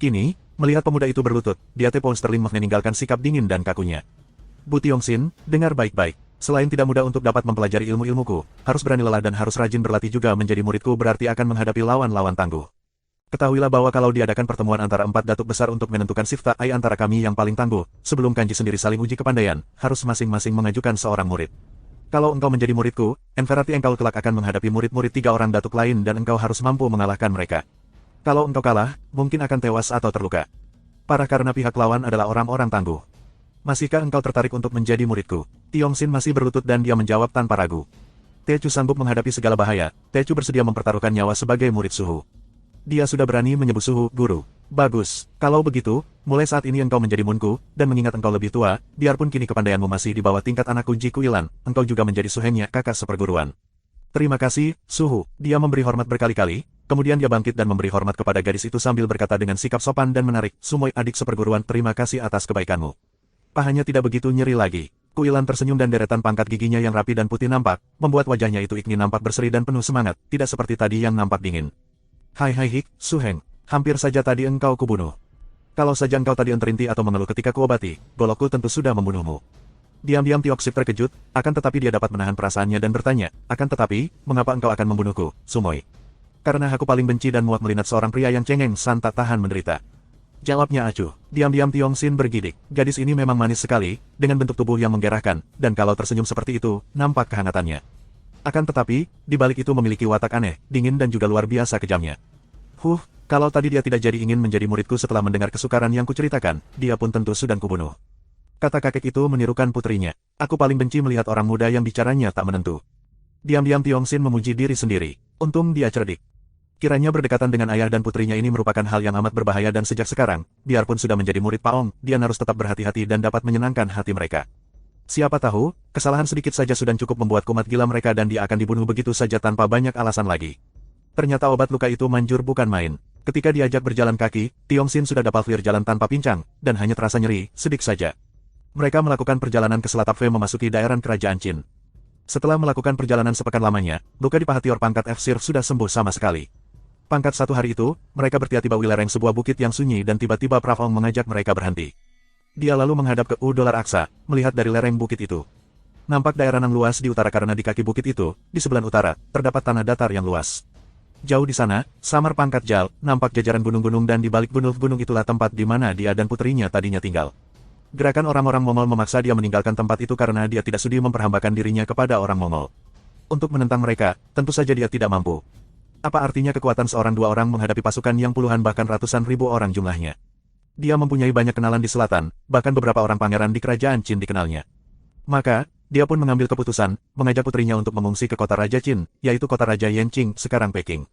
Kini, melihat pemuda itu berlutut, dia Tepon Sterling meninggalkan sikap dingin dan kakunya. Bu Tiongsin, dengar baik-baik. Selain tidak mudah untuk dapat mempelajari ilmu-ilmuku, harus berani lelah dan harus rajin berlatih juga menjadi muridku berarti akan menghadapi lawan-lawan tangguh. Ketahuilah bahwa kalau diadakan pertemuan antara 4 datuk besar untuk menentukan sifta ai antara kami yang paling tangguh, sebelum kanji sendiri saling uji kepandaian, harus masing-masing mengajukan seorang murid. Kalau engkau menjadi muridku, berarti engkau kelak akan menghadapi murid-murid 3 orang datuk lain dan engkau harus mampu mengalahkan mereka. Kalau engkau kalah, mungkin akan tewas atau terluka. Parah karena pihak lawan adalah orang-orang tangguh. Masihkah engkau tertarik untuk menjadi muridku? Tiongsin masih berlutut dan dia menjawab tanpa ragu. Tecu sanggup menghadapi segala bahaya, Tecu bersedia mempertaruhkan nyawa sebagai murid Suhu. Dia sudah berani menyebut Suhu, guru. Bagus, kalau begitu, mulai saat ini engkau menjadi munku, dan mengingat engkau lebih tua, biarpun kini kepandaianmu masih di bawah tingkat anakku Ji Kuilan, engkau juga menjadi suhengnya kakak seperguruan. Terima kasih, Suhu. Dia memberi hormat berkali-kali, kemudian dia bangkit dan memberi hormat kepada gadis itu sambil berkata dengan sikap sopan dan menarik, Sumoy adik seperguruan terima kasih atas kebaikanmu. Pahanya tidak begitu nyeri lagi. Kuilan tersenyum dan deretan pangkat giginya yang rapi dan putih nampak, membuat wajahnya itu ingin nampak berseri dan penuh semangat, tidak seperti tadi yang nampak dingin. Hai Hik, Suheng, hampir saja tadi engkau kubunuh. Kalau saja engkau tadi enterinti atau mengeluh ketika kuobati, golokku tentu sudah membunuhmu. Diam-diam Tioksip terkejut, akan tetapi dia dapat menahan perasaannya dan bertanya, akan tetapi, mengapa engkau akan membunuhku, Sumoy? Karena aku paling benci dan muak melihat seorang pria yang cengeng san tak tahan menderita. Jawabnya acuh. Diam-diam Tiongsin bergidik. Gadis ini memang manis sekali, dengan bentuk tubuh yang menggerahkan, dan kalau tersenyum seperti itu, nampak kehangatannya. Akan tetapi, di balik itu memiliki watak aneh, dingin dan juga luar biasa kejamnya. Kalau tadi dia tidak jadi ingin menjadi muridku setelah mendengar kesukaran yang kuceritakan, dia pun tentu sudah kubunuh. Kata kakek itu menirukan putrinya. Aku paling benci melihat orang muda yang bicaranya tak menentu. Diam-diam Tiongsin memuji diri sendiri. Untung dia cerdik. Kiranya berdekatan dengan ayah dan putrinya ini merupakan hal yang amat berbahaya dan sejak sekarang, biarpun sudah menjadi murid Paong, dia harus tetap berhati-hati dan dapat menyenangkan hati mereka. Siapa tahu, kesalahan sedikit saja sudah cukup membuat kumat gila mereka dan dia akan dibunuh begitu saja tanpa banyak alasan lagi. Ternyata obat luka itu manjur bukan main. Ketika diajak berjalan kaki, Tiongsin sudah dapat clear jalan tanpa pincang, dan hanya terasa nyeri, sedikit saja. Mereka melakukan perjalanan ke Selatap Ve memasuki daerah kerajaan Qin. Setelah melakukan perjalanan sepekan lamanya, luka di paha Tior pangkat F-Sir sudah sembuh sama sekali. Pangkat satu hari itu, mereka bertiba-tiba di lereng sebuah bukit yang sunyi dan tiba-tiba Pravong mengajak mereka berhenti. Dia lalu menghadap ke Udolar Aksa, melihat dari lereng bukit itu. Nampak daerah yang luas di utara karena di kaki bukit itu, di sebelah utara, terdapat tanah datar yang luas. Jauh di sana, samar pangkat Jal, nampak jajaran gunung-gunung dan di balik gunung-gunung itulah tempat di mana dia dan putrinya tadinya tinggal. Gerakan orang-orang Mongol memaksa dia meninggalkan tempat itu karena dia tidak sudi memperhambakan dirinya kepada orang Mongol. Untuk menentang mereka, tentu saja dia tidak mampu. Apa artinya kekuatan seorang dua orang menghadapi pasukan yang puluhan bahkan ratusan ribu orang jumlahnya? Dia mempunyai banyak kenalan di selatan, bahkan beberapa orang pangeran di kerajaan Qin dikenalnya. Maka, dia pun mengambil keputusan, mengajak putrinya untuk mengungsi ke kota Raja Qin, yaitu kota Raja Yanqing, sekarang Peking.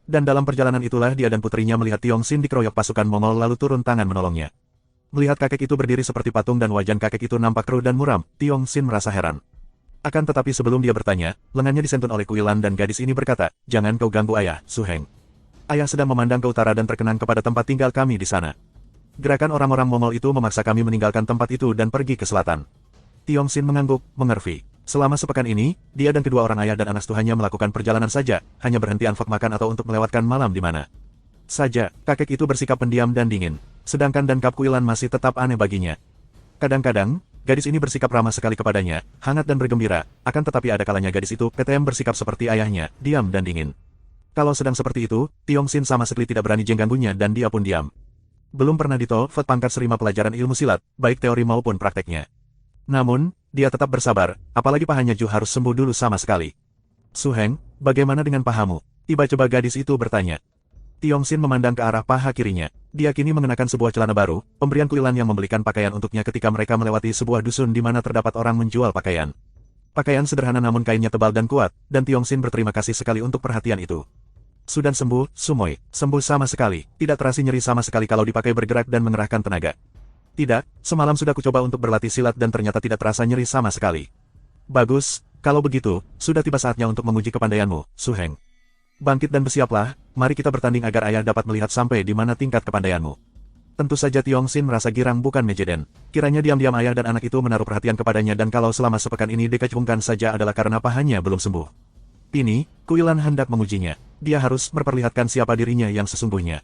Dan dalam perjalanan itulah dia dan putrinya melihat Tongsin dikeroyok pasukan Mongol lalu turun tangan menolongnya. Melihat kakek itu berdiri seperti patung dan wajah kakek itu nampak keruh dan muram, Tongsin merasa heran. Akan tetapi sebelum dia bertanya, lengannya disentun oleh kuilan dan gadis ini berkata, "Jangan kau ganggu ayah, Su Heng. Ayah sedang memandang ke utara dan terkenang kepada tempat tinggal kami di sana." Gerakan orang-orang Mongol itu memaksa kami meninggalkan tempat itu dan pergi ke selatan. Tongsin mengangguk, mengervi. Selama sepekan ini, dia dan kedua orang ayah dan anak tuhannya melakukan perjalanan saja, hanya berhenti anfak makan atau untuk melewatkan malam di mana saja. Kakek itu bersikap pendiam dan dingin. Sedangkan dan Kap Kuilan masih tetap aneh baginya. Kadang-kadang, gadis ini bersikap ramah sekali kepadanya, hangat dan bergembira, akan tetapi ada kalanya gadis itu, PTM bersikap seperti ayahnya, diam dan dingin. Kalau sedang seperti itu, Tongsin sama sekali tidak berani mengganggunya dan dia pun diam. Belum pernah ditolak pangkat serima pelajaran ilmu silat, baik teori maupun prakteknya. Namun, dia tetap bersabar, apalagi pahanya Ju harus sembuh dulu sama sekali. "Su Heng, bagaimana dengan pahamu?" Tiba-tiba gadis itu bertanya. Tongsin memandang ke arah paha kirinya. Dia kini mengenakan sebuah celana baru, pemberian kuilan yang membelikan pakaian untuknya ketika mereka melewati sebuah dusun di mana terdapat orang menjual pakaian. Pakaian sederhana namun kainnya tebal dan kuat, dan Tongsin berterima kasih sekali untuk perhatian itu. "Sudah sembuh, Sumoy." "Sembuh sama sekali, tidak terasa nyeri sama sekali kalau dipakai bergerak dan mengerahkan tenaga." "Tidak, semalam sudah kucoba untuk berlatih silat dan ternyata tidak terasa nyeri sama sekali." "Bagus, kalau begitu, sudah tiba saatnya untuk menguji kepandaianmu, Su Heng. Bangkit dan bersiaplah, mari kita bertanding agar ayah dapat melihat sampai di mana tingkat kepandaianmu." Tentu saja Tongsin merasa girang bukan Mejeden. Kiranya diam-diam ayah dan anak itu menaruh perhatian kepadanya dan kalau selama sepekan ini dikecungkan saja adalah karena pahanya belum sembuh. Ini, Kuilan hendak mengujinya. Dia harus memperlihatkan siapa dirinya yang sesungguhnya.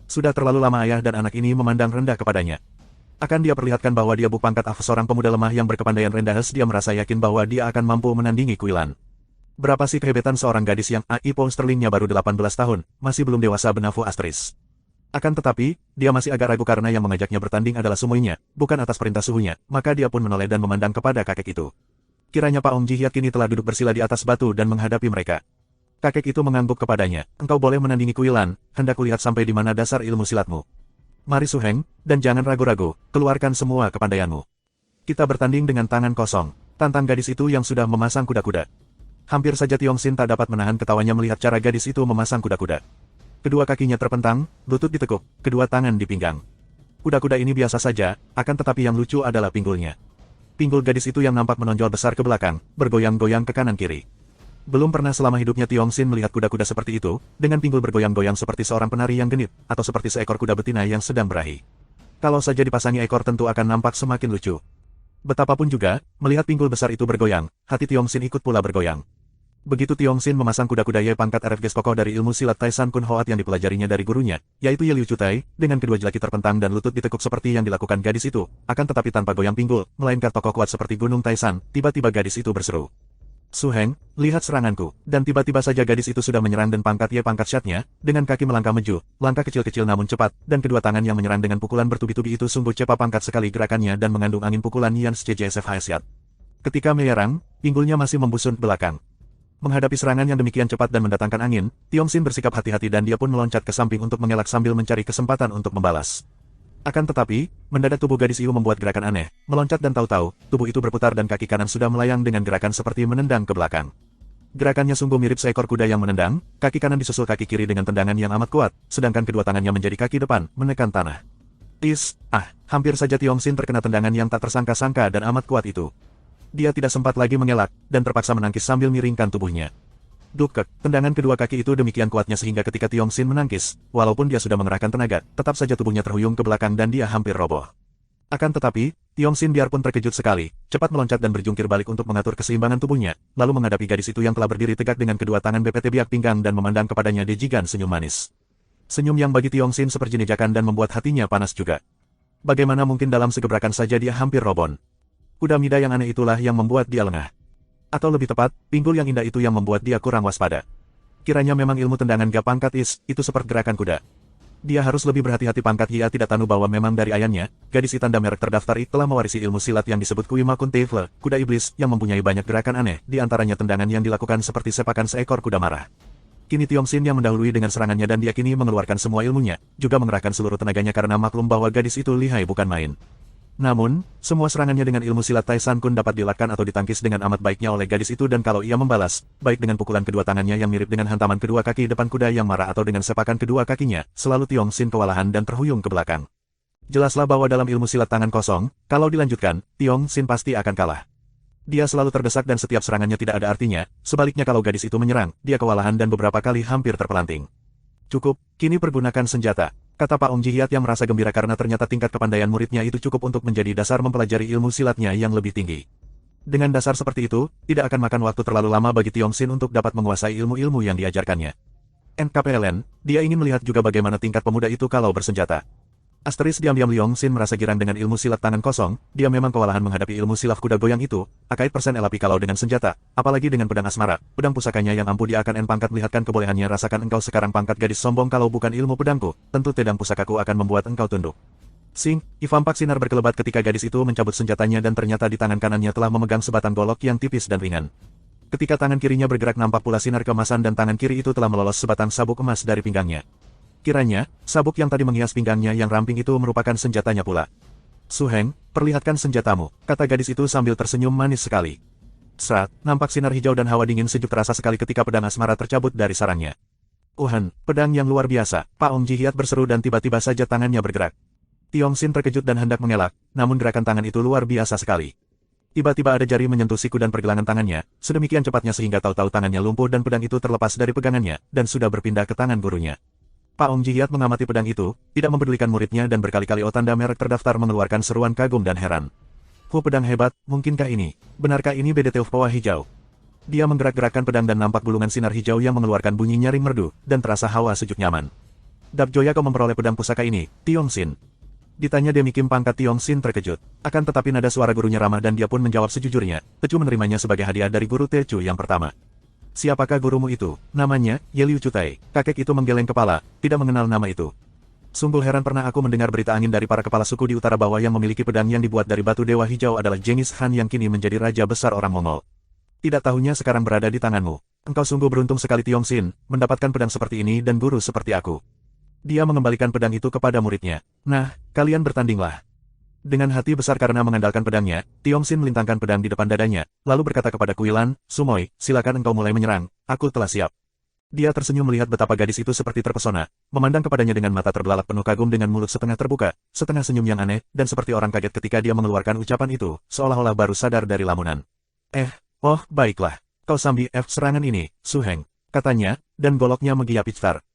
Sudah terlalu lama ayah dan anak ini memandang rendah kepadanya. Akan dia perlihatkan bahwa dia bukan pangkat seorang pemuda lemah yang berkepandaian rendah. Dia merasa yakin bahwa dia akan mampu menandingi Kuilan. Berapa sih kehebetan seorang gadis yang AI pound sterlingnya baru 18 tahun, masih belum dewasa benafu astris. Akan tetapi, dia masih agak ragu karena yang mengajaknya bertanding adalah sumoinya, bukan atas perintah suhunya, maka dia pun menoleh dan memandang kepada kakek itu. Kiranya Pak Ong Jihyat kini telah duduk bersila di atas batu dan menghadapi mereka. Kakek itu mengangguk kepadanya, "Engkau boleh menandingi Kuilan, hendak kulihat sampai di mana dasar ilmu silatmu. Mari Su Heng, dan jangan ragu-ragu, keluarkan semua kepandaianmu. Kita bertanding dengan tangan kosong," tantang gadis itu yang sudah memasang kuda-kuda. Hampir saja Tongsin tak dapat menahan ketawanya melihat cara gadis itu memasang kuda-kuda. Kedua kakinya terpentang, lutut ditekuk, kedua tangan di pinggang. Kuda-kuda ini biasa saja, akan tetapi yang lucu adalah pinggulnya. Pinggul gadis itu yang nampak menonjol besar ke belakang, bergoyang-goyang ke kanan-kiri. Belum pernah selama hidupnya Tongsin melihat kuda-kuda seperti itu, dengan pinggul bergoyang-goyang seperti seorang penari yang genit, atau seperti seekor kuda betina yang sedang berahi. Kalau saja dipasangi ekor tentu akan nampak semakin lucu. Betapapun juga, melihat pinggul besar itu bergoyang, hati Tongsin ikut pula bergoyang. Begitu Tongsin memasang kuda-kuda Ye pangkat RFG kokoh dari ilmu silat Taisan Kun Hoat yang dipelajarinya dari gurunya, yaitu Ye Liu Chutai, dengan kedua jelaki terpentang dan lutut ditekuk seperti yang dilakukan gadis itu, akan tetapi tanpa goyang pinggul, melainkan tokoh kuat seperti Gunung Taisan, tiba-tiba gadis itu berseru. "Su Heng, lihat seranganku." Dan tiba-tiba saja gadis itu sudah menyerang dan pangkat Ye pangkat syatnya, dengan kaki melangkah maju, langkah kecil-kecil namun cepat, dan kedua tangan yang menyerang dengan pukulan bertubi-tubi itu sungguh cepat pangkat sekali gerakannya dan mengandung angin pukulan Yan SCJSF Hasyat. Ketika menyerang, pinggulnya masih membusung belakang. Menghadapi serangan yang demikian cepat dan mendatangkan angin, Tongsin bersikap hati-hati dan dia pun meloncat ke samping untuk mengelak sambil mencari kesempatan untuk membalas. Akan tetapi, mendadak tubuh gadis itu membuat gerakan aneh, meloncat dan tahu-tahu, tubuh itu berputar dan kaki kanan sudah melayang dengan gerakan seperti menendang ke belakang. Gerakannya sungguh mirip seekor kuda yang menendang, kaki kanan disusul kaki kiri dengan tendangan yang amat kuat, sedangkan kedua tangannya menjadi kaki depan, menekan tanah. Hampir saja Tongsin terkena tendangan yang tak tersangka-sangka dan amat kuat itu. Dia tidak sempat lagi mengelak, dan terpaksa menangkis sambil miringkan tubuhnya. Dukek, tendangan kedua kaki itu demikian kuatnya sehingga ketika Tongsin menangkis, walaupun dia sudah mengerahkan tenaga, tetap saja tubuhnya terhuyung ke belakang dan dia hampir roboh. Akan tetapi, Tongsin biarpun terkejut sekali, cepat meloncat dan berjungkir balik untuk mengatur keseimbangan tubuhnya, lalu menghadapi gadis itu yang telah berdiri tegak dengan kedua tangan BPT biak pinggang dan memandang kepadanya dejigan senyum manis. Senyum yang bagi Tongsin seperjenejakan dan membuat hatinya panas juga. Bagaimana mungkin dalam segebrakan saja dia hampir roboh. Kuda mida yang aneh itulah yang membuat dia lengah. Atau lebih tepat, pinggul yang indah itu yang membuat dia kurang waspada. Kiranya memang ilmu tendangan gak pangkat itu seperti gerakan kuda. Dia harus lebih berhati-hati pangkat ia tidak tahu bahwa memang dari ayahnya, gadis tanda merek terdaftar telah mewarisi ilmu silat yang disebut Kuima Kun Tefle, kuda iblis, yang mempunyai banyak gerakan aneh, di antaranya tendangan yang dilakukan seperti sepakan seekor kuda marah. Kini Tiongsin yang mendahului dengan serangannya dan dia kini mengeluarkan semua ilmunya, juga mengerahkan seluruh tenaganya karena maklum bahwa gadis itu lihai bukan main. Namun, semua serangannya dengan ilmu silat Taisan Kun dapat dielakkan atau ditangkis dengan amat baiknya oleh gadis itu dan kalau ia membalas, baik dengan pukulan kedua tangannya yang mirip dengan hantaman kedua kaki depan kuda yang marah atau dengan sepakan kedua kakinya, selalu Tiongsin kewalahan dan terhuyung ke belakang. Jelaslah bahwa dalam ilmu silat tangan kosong, kalau dilanjutkan, Tiongsin pasti akan kalah. Dia selalu terdesak dan setiap serangannya tidak ada artinya, sebaliknya kalau gadis itu menyerang, dia kewalahan dan beberapa kali hampir terpelanting. Cukup, kini pergunakan senjata, kata Pak Ong Ji Hiat yang merasa gembira karena ternyata tingkat kepandaian muridnya itu cukup untuk menjadi dasar mempelajari ilmu silatnya yang lebih tinggi. Dengan dasar seperti itu, tidak akan makan waktu terlalu lama bagi Tiongsin untuk dapat menguasai ilmu-ilmu yang diajarkannya. NKPLN, dia ingin melihat juga bagaimana tingkat pemuda itu kalau bersenjata. Asteris diam-diam Liongsin merasa girang dengan ilmu silat tangan kosong, dia memang kewalahan menghadapi ilmu silaf kuda goyang itu, akait persen elapi kalau dengan senjata, apalagi dengan pedang asmara, pedang pusakanya yang ampuh dia akan pangkat lihatkan kebolehannya rasakan engkau sekarang pangkat gadis sombong kalau bukan ilmu pedangku, tentu pedang pusakaku akan membuat engkau tunduk. Sing, Ivampak sinar berkelebat ketika gadis itu mencabut senjatanya dan ternyata di tangan kanannya telah memegang sebatang golok yang tipis dan ringan. Ketika tangan kirinya bergerak nampak pula sinar keemasan dan tangan kiri itu telah melolos sebatang sabuk emas dari pinggangnya. Kiranya, sabuk yang tadi menghias pinggangnya yang ramping itu merupakan senjatanya pula. Su Heng, perlihatkan senjatamu, kata gadis itu sambil tersenyum manis sekali. Serat, nampak sinar hijau dan hawa dingin sejuk terasa sekali ketika pedang asmara tercabut dari sarangnya. Pedang yang luar biasa, Pak Ong Ji Hiat berseru dan tiba-tiba saja tangannya bergerak. Tiongsin terkejut dan hendak mengelak, namun gerakan tangan itu luar biasa sekali. Tiba-tiba ada jari menyentuh siku dan pergelangan tangannya, sedemikian cepatnya sehingga tahu-tahu tangannya lumpuh dan pedang itu terlepas dari pegangannya, dan sudah berpindah ke tangan gurunya. Pak Ong Ji Hiat mengamati pedang itu, tidak mempedulikan muridnya dan berkali-kali tanda merek terdaftar mengeluarkan seruan kagum dan heran. Pedang hebat, mungkinkah ini? Benarkah ini BDT Pawa Hijau? Dia menggerak-gerakkan pedang dan nampak gulungan sinar hijau yang mengeluarkan bunyi nyaring merdu, dan terasa hawa sejuk nyaman. Dap Joya kau memperoleh pedang pusaka ini, Tiongsin. Ditanya Demi Kim pangkat Tiongsin terkejut. Akan tetapi nada suara gurunya ramah dan dia pun menjawab sejujurnya, Tecu menerimanya sebagai hadiah dari guru Tecu yang pertama. Siapakah gurumu itu? Namanya, Ye Liu Cutai. Kakek itu menggeleng kepala, tidak mengenal nama itu. Sungguh heran pernah aku mendengar berita angin dari para kepala suku di utara bawah yang memiliki pedang yang dibuat dari batu dewa hijau adalah Genghis Khan yang kini menjadi raja besar orang Mongol. Tidak tahunya sekarang berada di tanganmu. Engkau sungguh beruntung sekali Tiongsin, mendapatkan pedang seperti ini dan guru seperti aku. Dia mengembalikan pedang itu kepada muridnya. Nah, kalian bertandinglah. Dengan hati besar karena mengandalkan pedangnya, Tiongsin melintangkan pedang di depan dadanya, lalu berkata kepada Kuilan, Sumoy, silakan engkau mulai menyerang, aku telah siap. Dia tersenyum melihat betapa gadis itu seperti terpesona, memandang kepadanya dengan mata terbelalak penuh kagum dengan mulut setengah terbuka, setengah senyum yang aneh, dan seperti orang kaget ketika dia mengeluarkan ucapan itu, seolah-olah baru sadar dari lamunan. Baiklah, kau sambi serangan ini, Su Heng, katanya, dan goloknya menggiyap Ichtar.